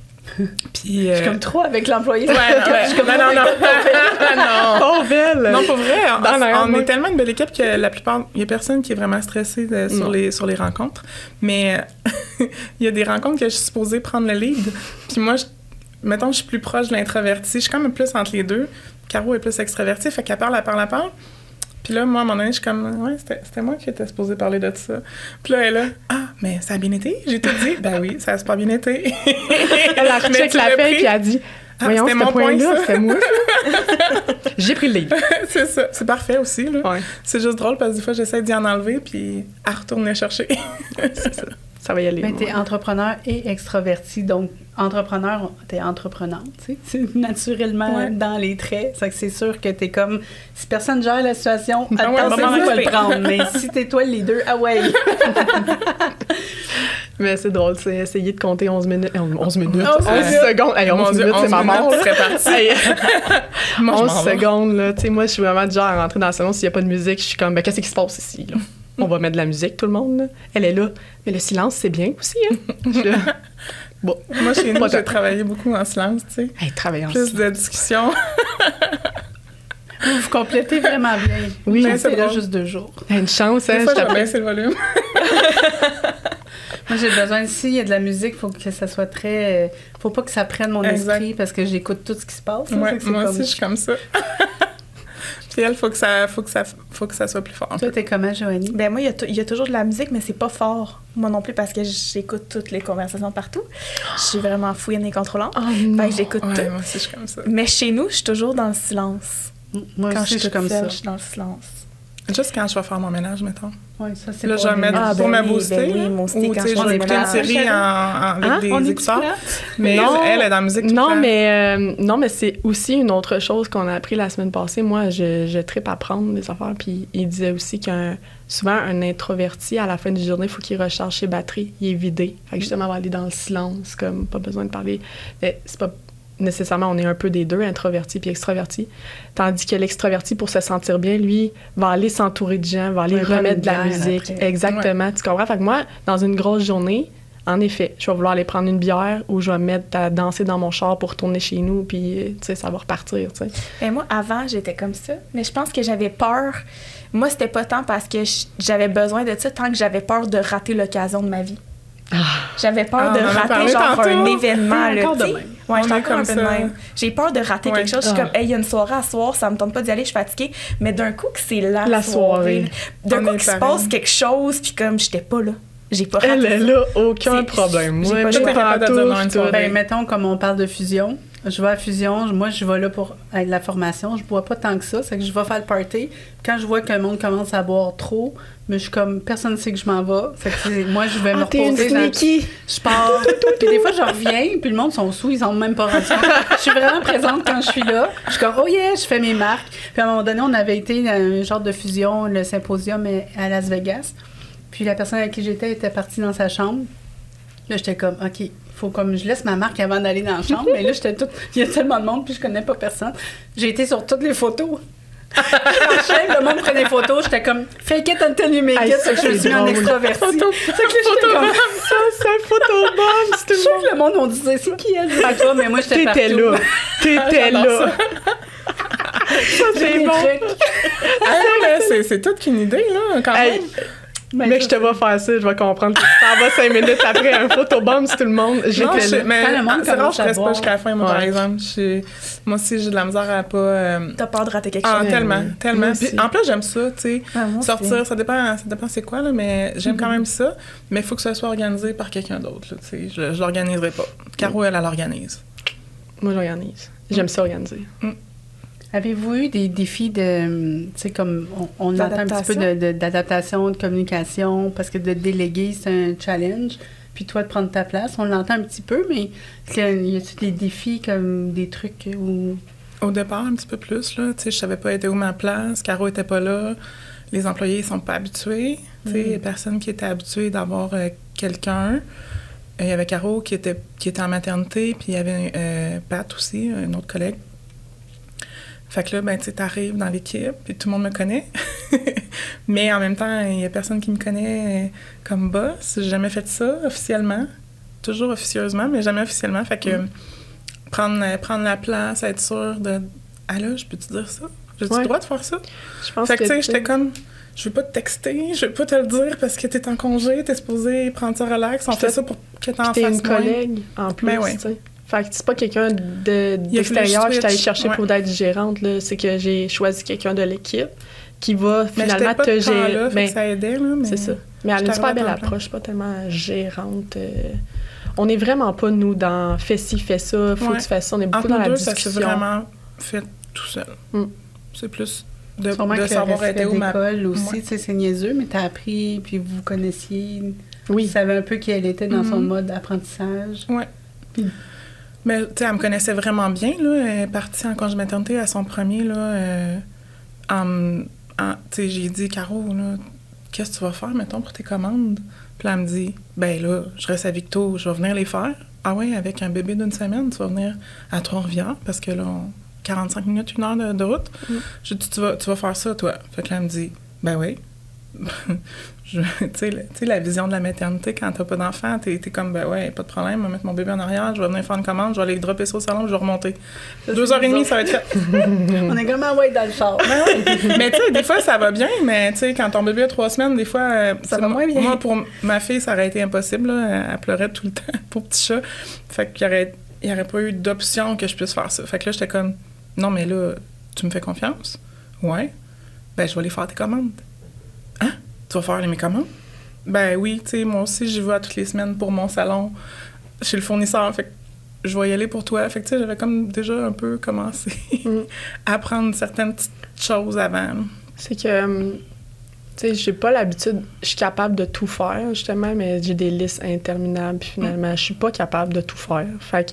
Puis, Je suis comme 3 avec l'employé. Ouais, je suis comme non. Oh, belle! Non, pour vrai, on est tellement une belle équipe que la plupart, il y a personne qui est vraiment stressé sur les rencontres. Mais il y a des rencontres que je suis supposée prendre le lead. Puis moi, mettons, je suis plus proche de l'introverti. Je suis quand même plus entre les deux. Caro est plus extravertie, fait qu'elle parle. Puis là, moi, à un moment donné, je suis comme, ouais, c'était moi qui étais supposée parler de ça. Puis là, elle est là, ah, mais ça a bien été? J'ai tout dit. Ben oui, ça a super bien été. Elle a recheck la feuille puis elle a dit, voyons, c'était mon point-là, c'était moi. J'ai pris le livre. C'est ça. C'est parfait aussi, là. Ouais. C'est juste drôle parce que des fois, j'essaie d'y en enlever, puis elle retourne les chercher. C'est ça. Ça va y aller. Mais t'es entrepreneur et extraverti, donc entrepreneur, t'es entreprenante, tu sais, naturellement dans les traits. C'est sûr que t'es comme, si personne gère la situation, attends, on va le prendre. Mais si t'es toi les deux, ah ouais! Mais c'est drôle, c'est essayer de compter 11 minutes. 11 minutes? 11 secondes. Hey, 11 minutes, c'est ma mort. C'est parti. 11 secondes, là. Tu sais, moi, je suis vraiment du genre à rentrer dans le salon. S'il n'y a pas de musique, je suis comme, ben, qu'est-ce qui se passe ici, là? On va mettre de la musique, tout le monde, là. Elle est là. Mais le silence, c'est bien aussi, hein? Bon. Moi, chez nous, j'ai travaillé beaucoup en silence, tu sais. Hey, travailler en Plus silence. de discussion. Vous complétez vraiment bien. Oui, mais c'est c'est là drôle. juste 2 jours. Une chance, hein? Des fois, je je vais t'appelle. baisser le volume. Moi, j'ai besoin, s'il y a de la musique, il faut que ça soit très... faut pas que ça prenne mon esprit parce que j'écoute tout ce qui se passe. Là, Ouais, c'est moi comme... aussi, je suis comme ça. Puis elle, faut que ça soit plus fort. Toi, t'es comment, Joanie? Ben moi, il y a toujours de la musique, mais c'est pas fort. Moi non plus, parce que j'écoute toutes les conversations partout. Je suis vraiment fouine et contrôlante. Oh, non. Fait que j'écoute Ouais, tout. moi aussi, je suis comme ça. Mais chez nous, je suis toujours dans le silence. Moi Quand aussi, je suis comme seule, ça. je suis dans le silence. Juste quand je vais faire mon ménage, mettons. Oui, ça, c'est Là, pas je vais bien. mettre Ah, pour ben me oui, booster. ben oui, là. moi aussi, Ou, quand tu sais, je je vais fais écouter une ménage. série avec on des est écouteurs. là? Mais Non. elle est dans la musique tout le Non, temps. mais c'est aussi une autre chose qu'on a appris la semaine passée. Moi, je trippe à prendre des affaires. Puis il disait aussi souvent, un introverti, à la fin du journée, il faut qu'il recharge ses batteries. Il est vidé. Fait que justement, on va aller dans le silence, comme pas besoin de parler. Mais c'est pas nécessairement, on est un peu des deux, introverti puis extraverti. Tandis que l'extraverti, pour se sentir bien, lui, va aller s'entourer de gens, va aller remettre de la musique. après. Exactement. Tu comprends? Fait que moi, dans une grosse journée, en effet, je vais vouloir aller prendre une bière ou je vais me mettre à danser dans mon char pour retourner chez nous, puis, tu sais, ça va repartir, tu sais. Et moi, avant, j'étais comme ça. Mais je pense que j'avais peur. Moi, c'était pas tant parce que j'avais besoin de ça, tant que j'avais peur de rater l'occasion de ma vie. J'avais peur de on en a rater parlé genre tantôt. un événement, là, Encore tu sais. de même. Ouais, je suis est encore un comme peu de ça. même. J'ai peur de rater Ouais. quelque chose. Je suis Ah. comme, hey, il y a une soirée à soir, ça me tente pas d'y aller, je suis fatiguée. Mais d'un coup, que c'est la soirée. D'un On coup, est qu'il se pareil. passe quelque chose, puis comme, j'étais pas là. J'ai pas raté Elle est ça. là, aucun C'est- problème. j'ai Moi, pas tout le choix. Capable de dire non à une tout. soirée. Ben, mettons, comme on parle de fusion, je vais à fusion, moi, je vais là pour être la formation, je bois pas tant que ça, c'est que je vais faire le party. Quand je vois que le monde commence à boire trop, mais je suis comme, personne ne sait que je m'en vais. Fait que moi, je vais me T'es une reposer. sneaky. Je pars. Puis des fois, je reviens, puis le monde sont sous, ils sont même pas rendus compte. Je suis vraiment présente quand je suis là. Je suis comme, oh yeah, je fais mes marques. Puis à un moment donné, on avait été à un genre de fusion, le symposium à Las Vegas. Puis la personne avec qui j'étais était partie dans sa chambre. Là, j'étais comme, OK, il faut comme je laisse ma marque avant d'aller dans la chambre. Mais là, j'étais toute. Il y a tellement de monde, puis je connais pas personne. J'ai été sur toutes les photos. Le monde prenait des photos, j'étais comme fake it until you make Hey, it, ça, fait que je me c'est suis mis en drôle. extraverti. Fait que là, j'étais comme Ça, c'est photobomb, je suis sûre que le monde on disait c'est qui elle, je sais pas, mais moi j'étais partout. T'étais là. T'étais là. Ça, J'ai c'est des bon. trucs. Ah, mais c'est toute qu'une idée, là, quand Hey, même. mais je te vais faire ça, je vais comprendre. Tu t'en vas 5 minutes après un photobomb sur tout le monde. Non, J'étais là. mais Quand le monde c'est rare, commence je à reste pas boire. jusqu'à la fin, moi, par Ouais. exemple. Moi aussi, j'ai de la misère à pas... T'as peur de rater quelque Ah, chose. tellement, oui. tellement. Moi Puis, aussi. en plus, j'aime ça, tu sais. Ah, moi aussi. Sortir, ça dépend c'est quoi, là, mais j'aime quand même ça. Mais il faut que ça soit organisé par quelqu'un d'autre, là, tu sais. Je l'organiserai pas. Caro, elle l'organise. Moi, j'organise. J'aime ça organiser. Avez-vous eu des défis de, tu sais, comme on entend un petit peu d'adaptation, de communication, parce que de déléguer, c'est un challenge, puis toi, de prendre ta place, on l'entend un petit peu, mais y a-t-il des défis comme des trucs où... Au départ, un petit peu plus, là. Tu sais, je savais pas était où ma place. Caro était pas là. Les employés, ils sont pas habitués. Tu sais, il y a personne qui était habitué d'avoir quelqu'un. Il y avait Caro qui était en maternité, puis il y avait Pat aussi, un autre collègue. Fait que là, ben, tu sais, t'arrives dans l'équipe, puis tout le monde me connaît. Mais en même temps, il y a personne qui me connaît comme boss. J'ai jamais fait ça officiellement. Toujours officieusement, mais jamais officiellement. Fait que prendre la place, être sûre de... Ah là, je peux-tu dire ça? J'ai-tu Ouais. le droit de faire ça? Je pense Fait que, tu sais, j'étais comme... Je veux pas te texter, je veux pas te le dire parce que t'es en congé, t'es supposé prendre ça relax. On Puis fait t'as- ça pour que t'en T'es fasses une moins. collègue en plus, Ben ouais. tu sais. Fait que c'est pas quelqu'un Il a fallu d'extérieur que je suis allée switch, chercher ouais. pour être gérante, là. C'est que j'ai choisi quelqu'un de l'équipe qui va Mais finalement j'étais pas te de temps gérer. là, fait Ben, que ça aidait, là, mais... c'est ça. Mais elle a une j'étais super arrivée belle à temps plein. approche, pas tellement gérante. On est vraiment pas, nous, dans fais ci, fais ça, faut Ouais. que tu fasses ça. On est beaucoup Entre dans nous la deux, ça discussion. s'est vraiment fait tout seul. Mm. C'est plus de Sûrement que le savoir respect être où ma... d'école aussi, Ouais. tu sais, c'est niaiseux, mais t'as appris, puis vous connaissiez, Oui. tu savais un peu qui elle était dans son Mhm. mode d'apprentissage. Mais, tu sais, elle me connaissait vraiment bien, là. Elle est partie en congé maternité à son premier, là. Tu sais, j'ai dit, Caro, là, qu'est-ce que tu vas faire, mettons, pour tes commandes? Puis là, elle me dit, ben là, je reste à Victo, je vais venir les faire. Ah ouais, avec un bébé d'une semaine, tu vas venir à Trois-Rivières, parce que là, 45 minutes, 1 heure de route. J'ai dit, tu vas faire ça, toi. Fait que là, elle me dit, ben oui. Tu sais, la vision de la maternité, quand t'as pas d'enfant, t'es comme, ben ouais, pas de problème, je vais mettre mon bébé en arrière, je vais venir faire une commande, je vais aller dropper ça au salon, je vais remonter. 2h30, ça va être fait. On est comme ah ouais dans le char. Ben ouais. Mais tu sais, des fois, ça va bien, mais tu sais, quand ton bébé a 3 semaines, des fois, Ça va moins bien. Moi, pour ma fille, ça aurait été impossible, là. Elle pleurait tout le temps, pour petit chat. Fait qu'il y aurait pas eu d'option que je puisse faire ça. Fait que là, j'étais comme, non, mais là, tu me fais confiance? Ouais. Ben, je vais aller faire tes commandes. Hein? Tu vas faire mes commandes? Ben oui, tu sais, moi aussi, j'y vais toutes les semaines pour mon salon chez le fournisseur. Fait que je vais y aller pour toi. Fait que tu sais, j'avais comme déjà un peu commencé à apprendre certaines petites choses avant. C'est que, tu sais, j'ai pas l'habitude, je suis capable de tout faire, justement, mais j'ai des listes interminables, puis finalement, je suis pas capable de tout faire. Fait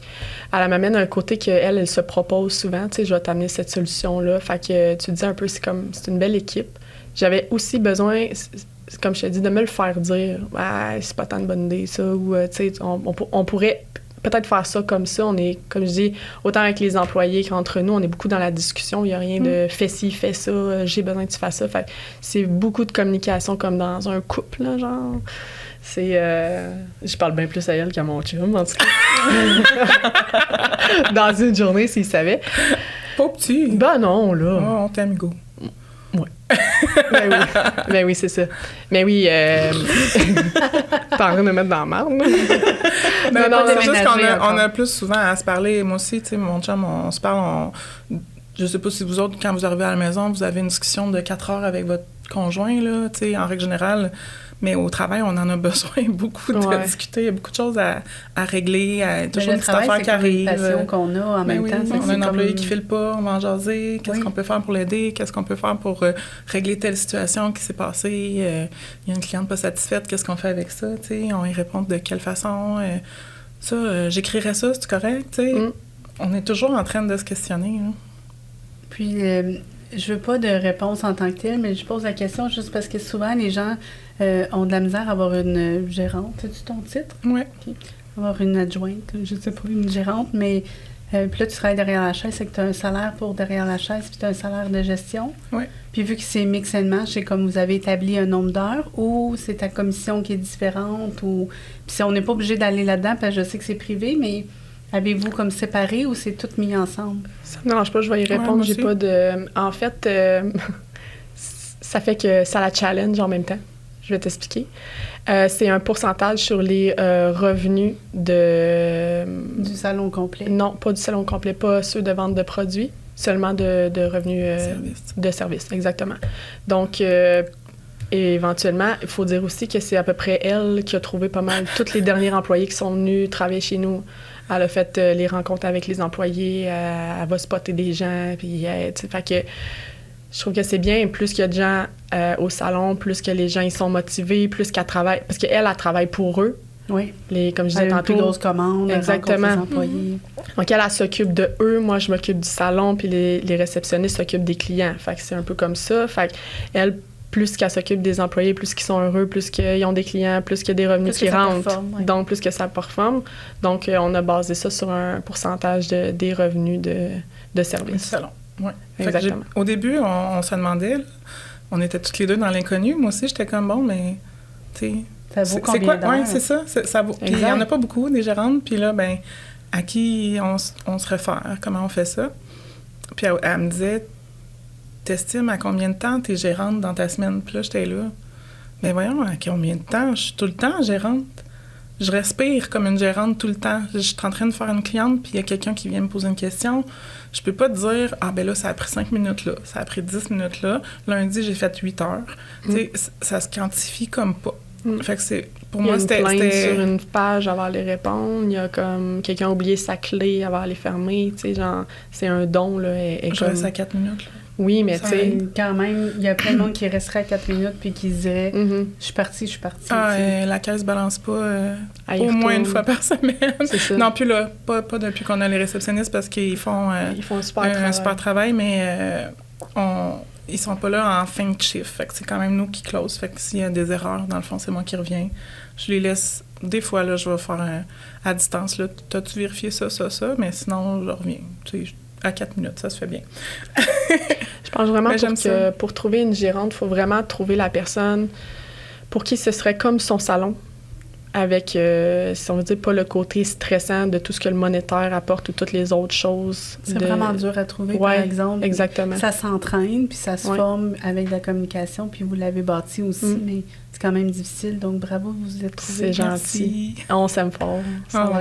qu'elle m'amène un côté qu'elle, elle se propose souvent, tu sais, je vais t'amener cette solution-là. Fait que tu dis un peu, c'est une belle équipe. J'avais aussi besoin, comme je te dis, de me le faire dire. Ah, c'est pas tant une bonne idée, ça. Ou, tu sais, on pourrait peut-être faire ça comme ça. On est, comme je dis, autant avec les employés qu'entre nous, on est beaucoup dans la discussion. Il n'y a rien de fais ci, fais ça, j'ai besoin que tu fasses ça. Fait que c'est beaucoup de communication comme dans un couple, là, genre. C'est. Je parle bien plus à elle qu'à mon chum, en tout cas. Dans une journée, s'il savait. Pas petit. Ben non, là. Oh, on t'aime, go. Ouais. Ben oui, c'est ça. Mais oui, pas en train de me mettre dans la marde. Non, c'est juste qu'on a plus souvent à se parler. Moi aussi, tu sais, mon chum, on se parle. Je sais pas si vous autres, quand vous arrivez à la maison, vous avez une discussion de 4 heures avec votre conjoint, là, tu sais, en règle générale. Mais au travail, on en a besoin beaucoup de discuter. Il y a beaucoup de choses à régler. Toujours une petite affaire qui arrive. C'est une qu'on a en même temps. On a un employé qui ne file pas, on va en jaser. Qu'est-ce qu'on peut faire pour l'aider? Qu'est-ce qu'on peut faire pour régler telle situation qui s'est passée? Il y a une cliente pas satisfaite. Qu'est-ce qu'on fait avec ça? T'sais? On y répond de quelle façon? J'écrirais ça, c'est correct? T'sais? On est toujours en train de se questionner. Là. Puis, je veux pas de réponse en tant que telle, mais je pose la question juste parce que souvent, les gens ont de la misère à avoir une gérante. C'est-tu ton titre? Oui. Okay. Avoir une adjointe, je sais pas, une gérante, mais puis là, tu travailles derrière la chaise, c'est que tu as un salaire pour derrière la chaise, puis tu as un salaire de gestion. Oui. Puis vu que c'est mix and match, c'est comme vous avez établi un nombre d'heures, ou c'est ta commission qui est différente, ou... Puis si on n'est pas obligé d'aller là-dedans, parce que je sais que c'est privé, mais... Avez-vous comme séparé ou c'est tout mis ensemble? Ça me dérange pas, je vais y répondre. J'ai pas de... En fait, ça fait que ça la challenge en même temps. Je vais t'expliquer. C'est un pourcentage sur les revenus de... Du salon complet? Non, pas du salon complet, pas ceux de vente de produits, seulement de revenus de services, exactement. Donc, éventuellement, il faut dire aussi que c'est à peu près elle qui a trouvé pas mal tous les derniers employés qui sont venus travailler chez nous. Elle a fait les rencontres avec les employés, elle va spotter des gens, puis fait que je trouve que c'est bien, plus qu'il y a de gens au salon, plus que les gens ils sont motivés, plus qu'elle travaille, parce qu'elle, elle travaille pour eux. Oui. Comme je disais tantôt. Plus grosse commande, exactement. Les employés. Donc elle s'occupe de eux, moi je m'occupe du salon, puis les réceptionnistes s'occupent des clients. Fait que c'est un peu comme ça. Fait qu'elle, plus qu'elle s'occupe des employés, plus qu'ils sont heureux, plus qu'ils ont des clients, plus qu'il y a des revenus qui rentrent. Donc, plus que ça performe. Donc, on a basé ça sur un pourcentage des revenus de service. Salon. Oui. Exactement. Au début, on se demandait, là, on était toutes les deux dans l'inconnu. Moi aussi, j'étais comme, bon, mais, tu sais... Ça vaut combien d'heures? Oui, c'est ça. Ça vaut. Puis il n'y en a pas beaucoup, des gérantes. Puis là, ben à qui on se réfère? Comment on fait ça? Puis elle me disait... T'estimes à combien de temps t'es gérante dans ta semaine? Puis là, j'étais là. Mais voyons, à combien de temps? Je suis tout le temps gérante. Je respire comme une gérante tout le temps. Je suis en train de faire une cliente, puis il y a quelqu'un qui vient me poser une question. Je peux pas te dire, ah ben là, ça a pris 5 minutes là, ça a pris 10 minutes là. Lundi, j'ai fait 8 heures. Tu sais, ça se quantifie comme pas. Fait que c'est... Pour moi, c'était... sur une page, elle va aller répondre. Il y a comme quelqu'un a oublié sa clé, elle va aller fermer. Tu sais, genre, c'est un don, là. Je reste à 4 minutes, là. Oui, mais tu sais... Quand même, il y a plein de monde qui resterait à 4 minutes puis qui se dirait je suis partie. La caisse balance pas au moins une fois par semaine. C'est ça. Non, plus là, pas depuis qu'on a les réceptionnistes parce qu'ils font, ils font un super travail, mais ils sont pas là en fin de chiffre. Fait que c'est quand même nous qui close. Fait que s'il y a des erreurs, dans le fond, c'est moi qui reviens. Je les laisse... Des fois, là, je vais faire à distance, là, t'as-tu vérifié ça? Mais sinon, je reviens. Tu sais, à 4 minutes, ça se fait bien. Je pense vraiment que pour trouver une gérante, il faut vraiment trouver la personne pour qui ce serait comme son salon, avec, si on veut dire, pas le côté stressant de tout ce que le monétaire apporte ou toutes les autres choses. C'est vraiment dur à trouver, par exemple. Exactement. Ça s'entraîne, puis ça se forme avec de la communication, puis vous l'avez bâti aussi, mais c'est quand même difficile. Donc, bravo, vous êtes trouvés. C'est gentil. On s'aime fort. C'est pour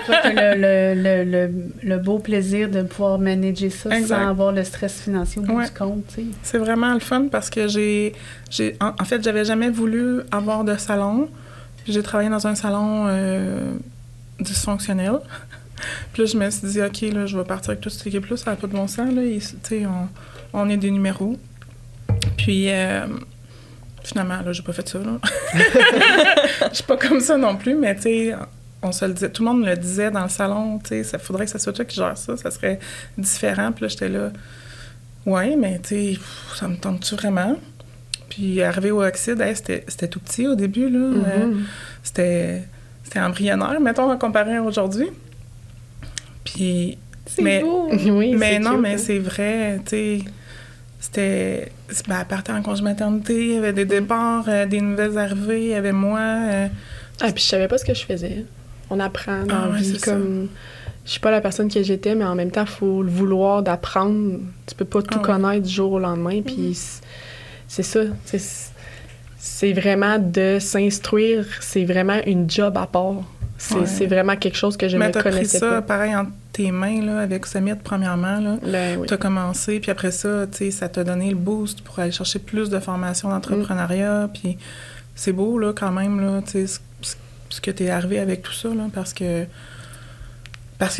ça que le beau plaisir de pouvoir manager ça sans avoir le stress financier au bout du compte. T'sais. C'est vraiment le fun parce que en fait, j'avais jamais voulu avoir de salon. J'ai travaillé dans un salon dysfonctionnel. Puis là, je me suis dit, OK, là, je vais partir avec toute cette équipe-là, ça n'a pas de bon sens. Là. On est des numéros. Puis, finalement, là, j'ai pas fait ça. Je suis pas comme ça non plus, mais tu sais, on se le disait, tout le monde me le disait dans le salon, tu sais, ça faudrait que ça soit toi qui gère ça, ça serait différent. Puis là, j'étais là, ouais, mais tu sais, ça me tente-tu vraiment? Puis arrivé au Oxide, c'était tout petit au début, là. C'était embryonnaire, mettons, comparé à aujourd'hui. Puis... C'est beau! Oui, mais non, cute, mais c'est vrai, tu sais, c'était... elle partait en congé maternité, il y avait des départs, des nouvelles arrivées, il y avait moi... puis je savais pas ce que je faisais. On apprend dans la vie, comme... je suis pas la personne que j'étais, mais en même temps, il faut le vouloir d'apprendre. Tu peux pas tout connaître du jour au lendemain, puis c'est ça. C'est vraiment de s'instruire, c'est vraiment une job à part. C'est vraiment quelque chose que je ne connaissais pas. Mais t'as pris ça, pareil, entre tes mains, là, avec Summit, premièrement, là. Oui. T'as commencé, puis après ça, tu sais, ça t'a donné le boost pour aller chercher plus de formation d'entrepreneuriat, puis c'est beau, là, quand même, là, tu sais, ce que t'es arrivé avec tout ça, là, parce que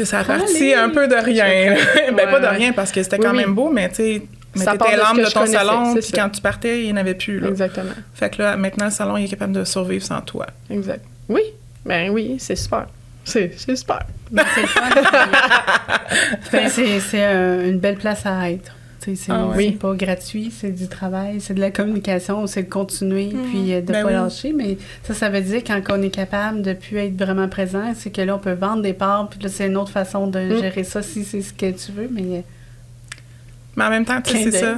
ça a parti un peu de rien. Pas de rien, parce que c'était quand même beau, mais tu sais, t'étais l'âme de ton salon, puis quand tu partais, il n'y en avait plus. Là. Exactement. Fait que là, maintenant, le salon, il est capable de survivre sans toi. Exact. Oui. Ben oui, c'est super. C'est super. Ben, c'est le fun. C'est une belle place à être. C'est pas gratuit, c'est du travail, c'est de la communication, c'est de continuer, puis de pas lâcher. Mais ça veut dire quand on est capable de plus être vraiment présent, c'est que là, on peut vendre des parts, puis là, c'est une autre façon de gérer ça si c'est ce que tu veux, mais en même temps, tu sais, c'est ça.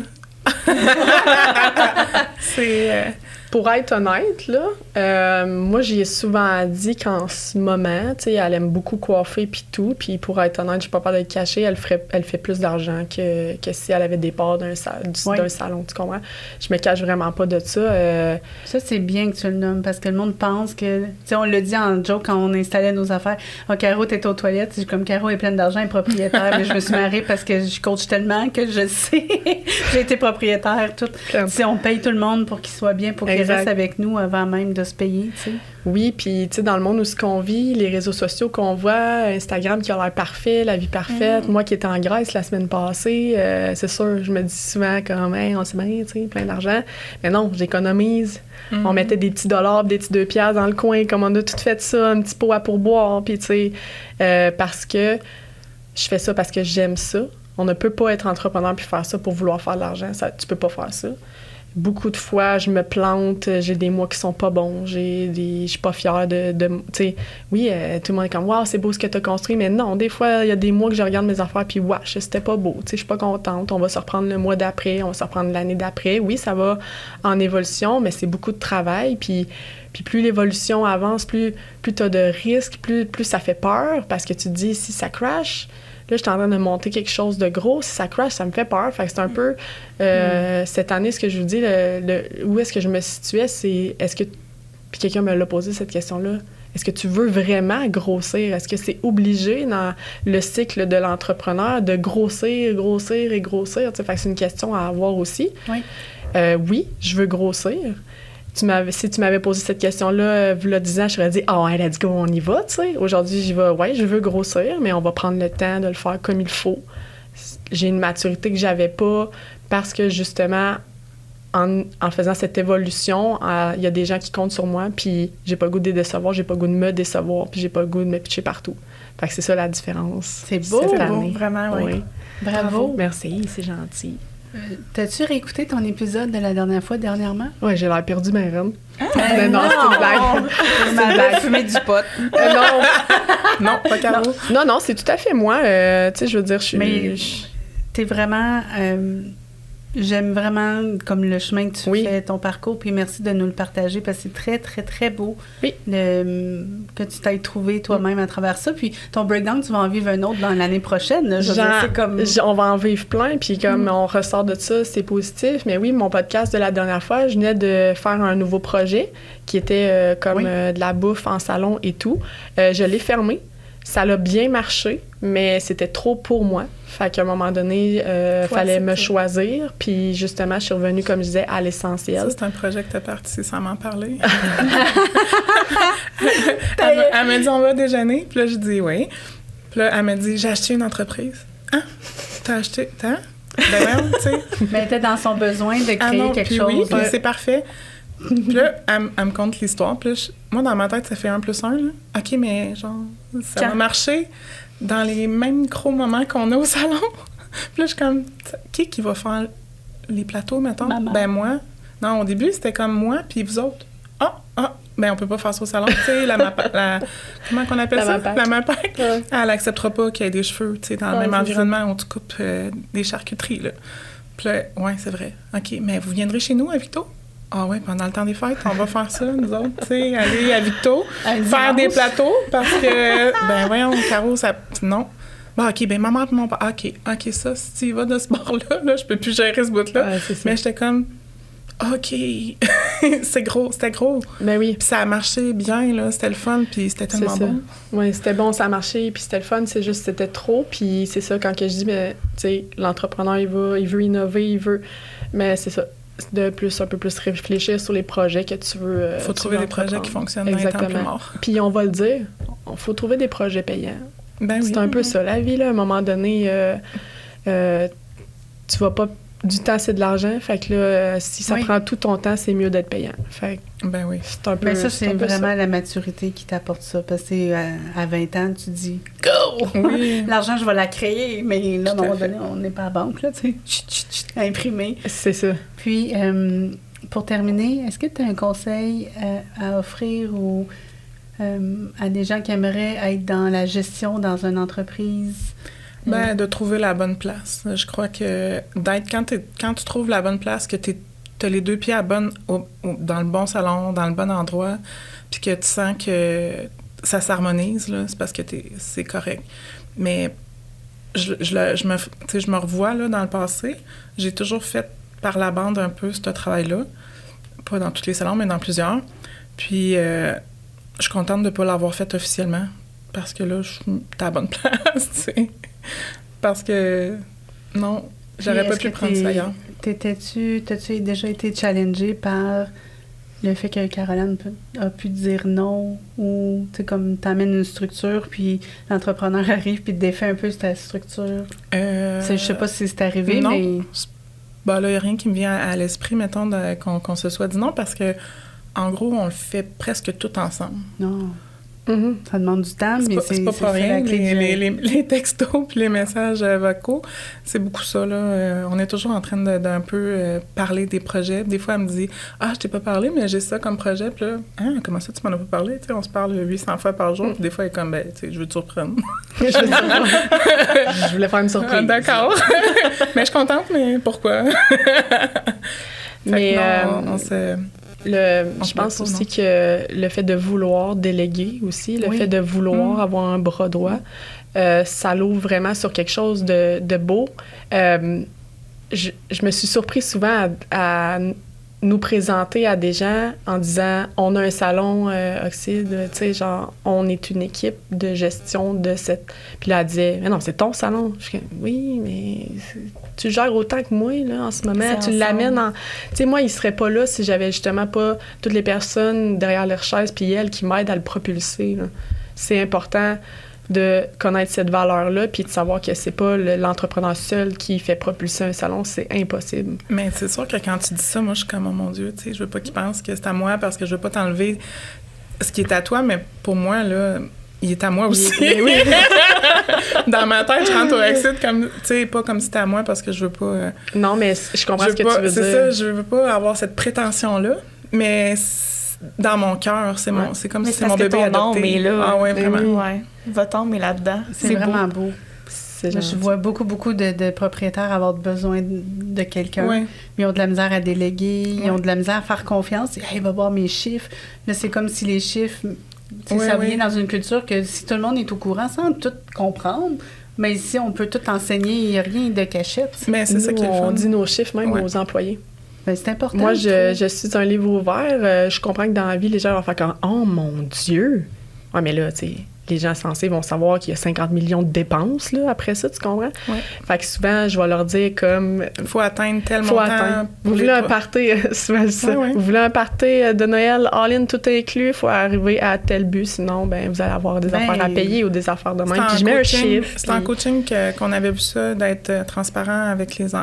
C'est... Pour être honnête, là, moi, j'y ai souvent dit qu'en ce moment, tu sais, elle aime beaucoup coiffer puis tout, puis pour être honnête, j'ai pas peur de le cacher, elle fait plus d'argent que si elle avait des parts d'un salon, tu comprends? Je me cache vraiment pas de ça. Ça, c'est bien que tu le nommes, parce que le monde pense que... Tu sais, on l'a dit en joke quand on installait nos affaires. « Ah, Caro, t'es aux toilettes. » Comme Caro est pleine d'argent, elle est propriétaire, mais je me suis marrée parce que je coach tellement que je sais. J'ai été propriétaire, tout. Si on paye tout le monde pour qu'il soit bien, pour qu'il reste avec nous avant même de se payer, tu sais. Oui, puis tu sais, dans le monde où ce qu'on vit, les réseaux sociaux qu'on voit, Instagram qui a l'air parfait, la vie parfaite, moi qui étais en Grèce la semaine passée, c'est sûr, je me dis souvent comme, hey, on sait bien, tu sais, plein d'argent. Mais non, j'économise. On mettait des petits dollars, des petits 2 piastres dans le coin, comme on a tout fait ça, un petit pot à pourboire, puis tu sais, parce que je fais ça parce que j'aime ça. On ne peut pas être entrepreneur puis faire ça pour vouloir faire de l'argent. Tu peux pas faire ça. Beaucoup de fois, je me plante, j'ai des mois qui sont pas bons, je suis pas fière de tu sais, oui, tout le monde est comme « Wow, c'est beau ce que tu as construit », mais non, des fois, il y a des mois que je regarde mes affaires puis « Wesh, c'était pas beau », tu sais, je suis pas contente, on va se reprendre le mois d'après, on va se reprendre l'année d'après. Oui, ça va en évolution, mais c'est beaucoup de travail, puis plus l'évolution avance, plus tu as de risques, plus ça fait peur, parce que tu te dis « Si ça crash », là, je suis en train de monter quelque chose de gros. Si ça crash, ça me fait peur. Fait que c'est un peu... cette année, ce que je vous dis, où est-ce que je me situais, c'est... Est-ce que... Puis quelqu'un me l'a posé, cette question-là. Est-ce que tu veux vraiment grossir? Est-ce que c'est obligé dans le cycle de l'entrepreneur de grossir et grossir? T'sais, fait que c'est une question à avoir aussi. Oui. Oui, je veux grossir. Si tu m'avais posé cette question-là, il y a 10 ans, je t'aurais dit « Ah, let's go, on y va, tu sais. » Aujourd'hui, j'y vais, ouais, je veux grossir, mais on va prendre le temps de le faire comme il faut. J'ai une maturité que j'avais pas parce que, justement, en faisant cette évolution, il y a des gens qui comptent sur moi, puis j'ai pas le goût de les décevoir, j'ai pas le goût de me décevoir, puis j'ai pas le goût de me pitcher partout. Fait que c'est ça la différence. C'est beau, cette année. Vraiment, oui. Bravo. Merci, c'est gentil. T'as-tu réécouté ton épisode de la dernière fois, dernièrement? Oui, j'ai l'air perdu, ma reine. Mais non, c'est une blague. C'est une blague. Fumer du pot. Non, pas Caro. Non, c'est tout à fait moi. Tu sais, je veux dire, je suis... Mais t'es vraiment... J'aime vraiment comme le chemin que tu fais, ton parcours, puis merci de nous le partager parce que c'est très, très, très beau que tu t'aies trouvé toi-même à travers ça. Puis ton breakdown, tu vas en vivre un autre dans l'année prochaine. On va en vivre plein, puis comme on ressort de ça, c'est positif. Mais oui, mon podcast de la dernière fois, je venais de faire un nouveau projet qui était de la bouffe en salon et tout. Je l'ai fermé. Ça l'a bien marché, mais c'était trop pour moi. Fait qu'à un moment donné, fallait me choisir. Puis justement, je suis revenue, comme je disais, à l'essentiel. Ça, c'est un projet que tu as parti sans m'en parler. Elle m'a dit, on va déjeuner. Puis là, je dis oui. Puis là, elle m'a dit, j'ai acheté une entreprise. Ah, t'as acheté? Ben ouais, tu sais. Mais elle était dans son besoin de créer quelque chose. Oui, c'est parfait. Puis là, elle me conte l'histoire. Puis là, moi, dans ma tête, ça fait 1 + 1. Là. OK, mais genre, ça va marcher dans les mêmes gros moments qu'on a au salon. Puis là, je suis comme, qui va faire les plateaux, mettons? Maman. Ben moi. Non, au début, c'était comme moi, puis vous autres. Ben on peut pas faire ça au salon. Tu sais, comment qu'on appelle ça? La MAPAC. Ouais. Elle acceptera pas qu'il y ait des cheveux, tu sais, dans le même environnement où on te coupe des charcuteries, là. Puis là, ouais, c'est vrai. OK, mais vous viendrez chez nous, à Victo? Ah ouais, pendant le temps des fêtes, on va faire ça, nous autres, tu sais, aller à Victo, Un faire dimanche. des plateaux, parce que, ben voyons, Caro, ça... Non. Bon, OK, ben maman et mon père, OK, ça, si tu y vas de ce bord-là, là, je peux plus gérer ce bout-là. Ouais, c'est ça. Mais j'étais comme, OK, c'était gros. Ben oui. Puis ça a marché bien, là, c'était le fun, puis c'était C'est tellement ça. bon. Oui, c'était bon, ça a marché, puis c'était le fun, c'est juste c'était trop, puis c'est ça, quand que je dis, mais tu sais, l'entrepreneur, il veut innover, mais c'est ça, un peu plus réfléchir sur les projets que tu veux. Faut trouver des projets qui fonctionnent dans les temps plus morts. Puis on va le dire, faut trouver des projets payants. Ben oui. C'est un peu ça, la vie, là, à un moment donné, tu vas pas... Du temps, c'est de l'argent. Fait que là, si ça Oui. prend tout ton temps, c'est mieux d'être payant. Fait que Ben oui. c'est un peu Mais ça, c'est un peu vraiment la maturité qui t'apporte ça. Parce que à 20 ans, tu dis « Go! Oui. L'argent, je vais la créer. » Mais là, à un Tout à moment fait. donné, on n'est pas à la banque, là, tu sais. Chut, chut, chut, à imprimer. C'est ça. Puis, pour terminer, est-ce que tu as un conseil à offrir à des gens qui aimeraient être dans la gestion dans une entreprise? Ben, de trouver la bonne place. Je crois que quand tu trouves la bonne place, que t'as les deux pieds dans le bon salon, dans le bon endroit, puis que tu sens que ça s'harmonise, là, c'est parce que c'est correct. Mais je me revois là, dans le passé. J'ai toujours fait par la bande un peu ce travail-là. Pas dans tous les salons, mais dans plusieurs. Puis, je suis contente de ne pas l'avoir fait officiellement. Parce que là, je suis à la bonne place, tu sais. Parce que, non, j'aurais pas pu prendre ça ailleurs. T'as-tu déjà été challengée par le fait que Caroline a pu dire non ou, tu sais, comme t'amènes une structure, puis l'entrepreneur arrive puis te défait un peu ta structure? Je sais pas si c'est arrivé, non. mais... Ben là, il n'y a rien qui me vient à l'esprit, mettons, qu'on se soit dit non, parce que, en gros, on le fait presque tout ensemble. Non. Mm-hmm. Ça demande du temps, mais C'est pas pour ça, rien. la clé Les textos puis les messages vocaux, c'est beaucoup ça, là. On est toujours en train d'un peu parler des projets. Des fois, elle me dit « Ah, je t'ai pas parlé, mais j'ai ça comme projet. » Puis là, « Ah, comment ça, tu m'en as pas parlé? » Tu sais, on se parle 800 fois par jour. Puis des fois, elle est comme « Ben, tu sais, je veux te surprendre. » Je voulais faire une surprise. Ah, d'accord. Mais je suis contente, mais pourquoi? Mais on se... je pense pas, aussi que le fait de vouloir déléguer aussi, le fait de vouloir avoir un bras droit, ça l'ouvre vraiment sur quelque chose de beau. Je me suis surprise souvent à nous présenter à des gens en disant « On a un salon Oxide, tu sais, genre, on est une équipe de gestion de cette... » Puis là, elle disait « Mais non, c'est ton salon. » Je dis « Oui, mais tu gères autant que moi, là, en ce moment. C'est Tu l'amènes en... » Tu sais, moi, il serait pas là si j'avais justement pas toutes les personnes derrière leur chaise puis elles qui m'aident à le propulser, là. C'est important de connaître cette valeur-là, puis de savoir que c'est pas l'entrepreneur seul qui fait propulser un salon, c'est impossible. Mais c'est sûr que quand tu dis ça, moi, je suis comme, oh mon Dieu, tu sais, je veux pas qu'ils pensent que c'est à moi parce que je veux pas t'enlever ce qui est à toi, mais pour moi, là, il est à moi aussi. Oui. Dans ma tête, je rentre au Exit comme, tu sais, pas comme si c'était à moi parce que je veux pas... Non, mais je comprends ce que tu veux dire. C'est ça, je veux pas avoir cette prétention-là, mais dans mon cœur, c'est comme si c'est mon bébé adopté. Mais là, ah ouais, vraiment. Ouais. Votre âme est là-dedans. C'est vraiment beau. C'est Moi, je vois beaucoup de propriétaires avoir besoin de quelqu'un. Ouais. Ils ont de la misère à déléguer, ils ont de la misère à faire confiance. Hey, va voir mes chiffres. Là, c'est comme si les chiffres, ça vient dans une culture que si tout le monde est au courant sans tout comprendre, mais ici, on peut tout enseigner, il n'y a rien de cachette. Mais c'est ça qui est le fun. On dit nos chiffres même aux employés. Ben, c'est important. Moi, je suis un livre ouvert. Je comprends que dans la vie, les gens vont faire comme « Oh mon Dieu! » Ouais, mais là, tu sais, les gens sensés vont savoir qu'il y a 50 millions de dépenses, là, après ça, tu comprends? Ouais. Fait que souvent, je vais leur dire comme... Faut atteindre tel montant. Vous voulez un party, souvent ça. Ouais. Vous voulez un party de Noël, all-in, tout est inclus, il faut arriver à tel but, sinon, ben vous allez avoir des affaires à payer ou des affaires de même. Puis je mets un chiffre. C'est en coaching qu'on avait vu ça, d'être transparent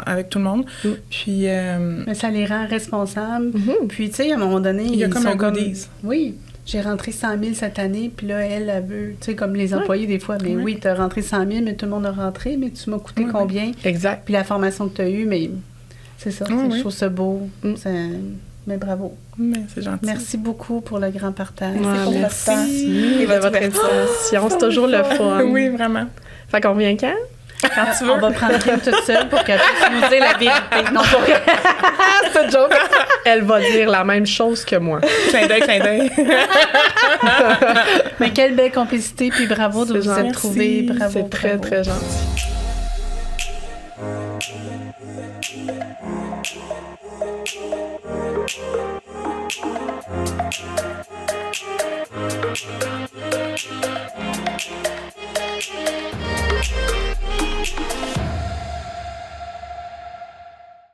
avec tout le monde. Puis... Mais ça les rend responsables. Puis, tu sais, à un moment donné, il y a ils comme sont un goodies. Oui. J'ai rentré 100 000 cette année, puis là, elle veut, tu sais, comme les employés des fois, mais oui, t'as rentré 100 000, mais tout le monde a rentré, mais tu m'as coûté combien? Exact. Puis la formation que tu as eue, mais c'est ça, je trouve ça beau. Mais bravo. Mais c'est gentil. Merci beaucoup pour le grand partage. Merci. Et votre invitation. C'est toujours le fun. Oui, vraiment. Fait qu'on revient quand? Quand tu veux. On va prendre Kim toute seule pour qu'elle puisse nous dire la vérité. Non, pour C'est une joke. Elle va dire la même chose que moi. Clin d'œil, clin d'œil. Mais quelle belle complicité, puis bravo de C'est vous gentil. être trouvés. Bravo. C'est très, bravo. très gentil.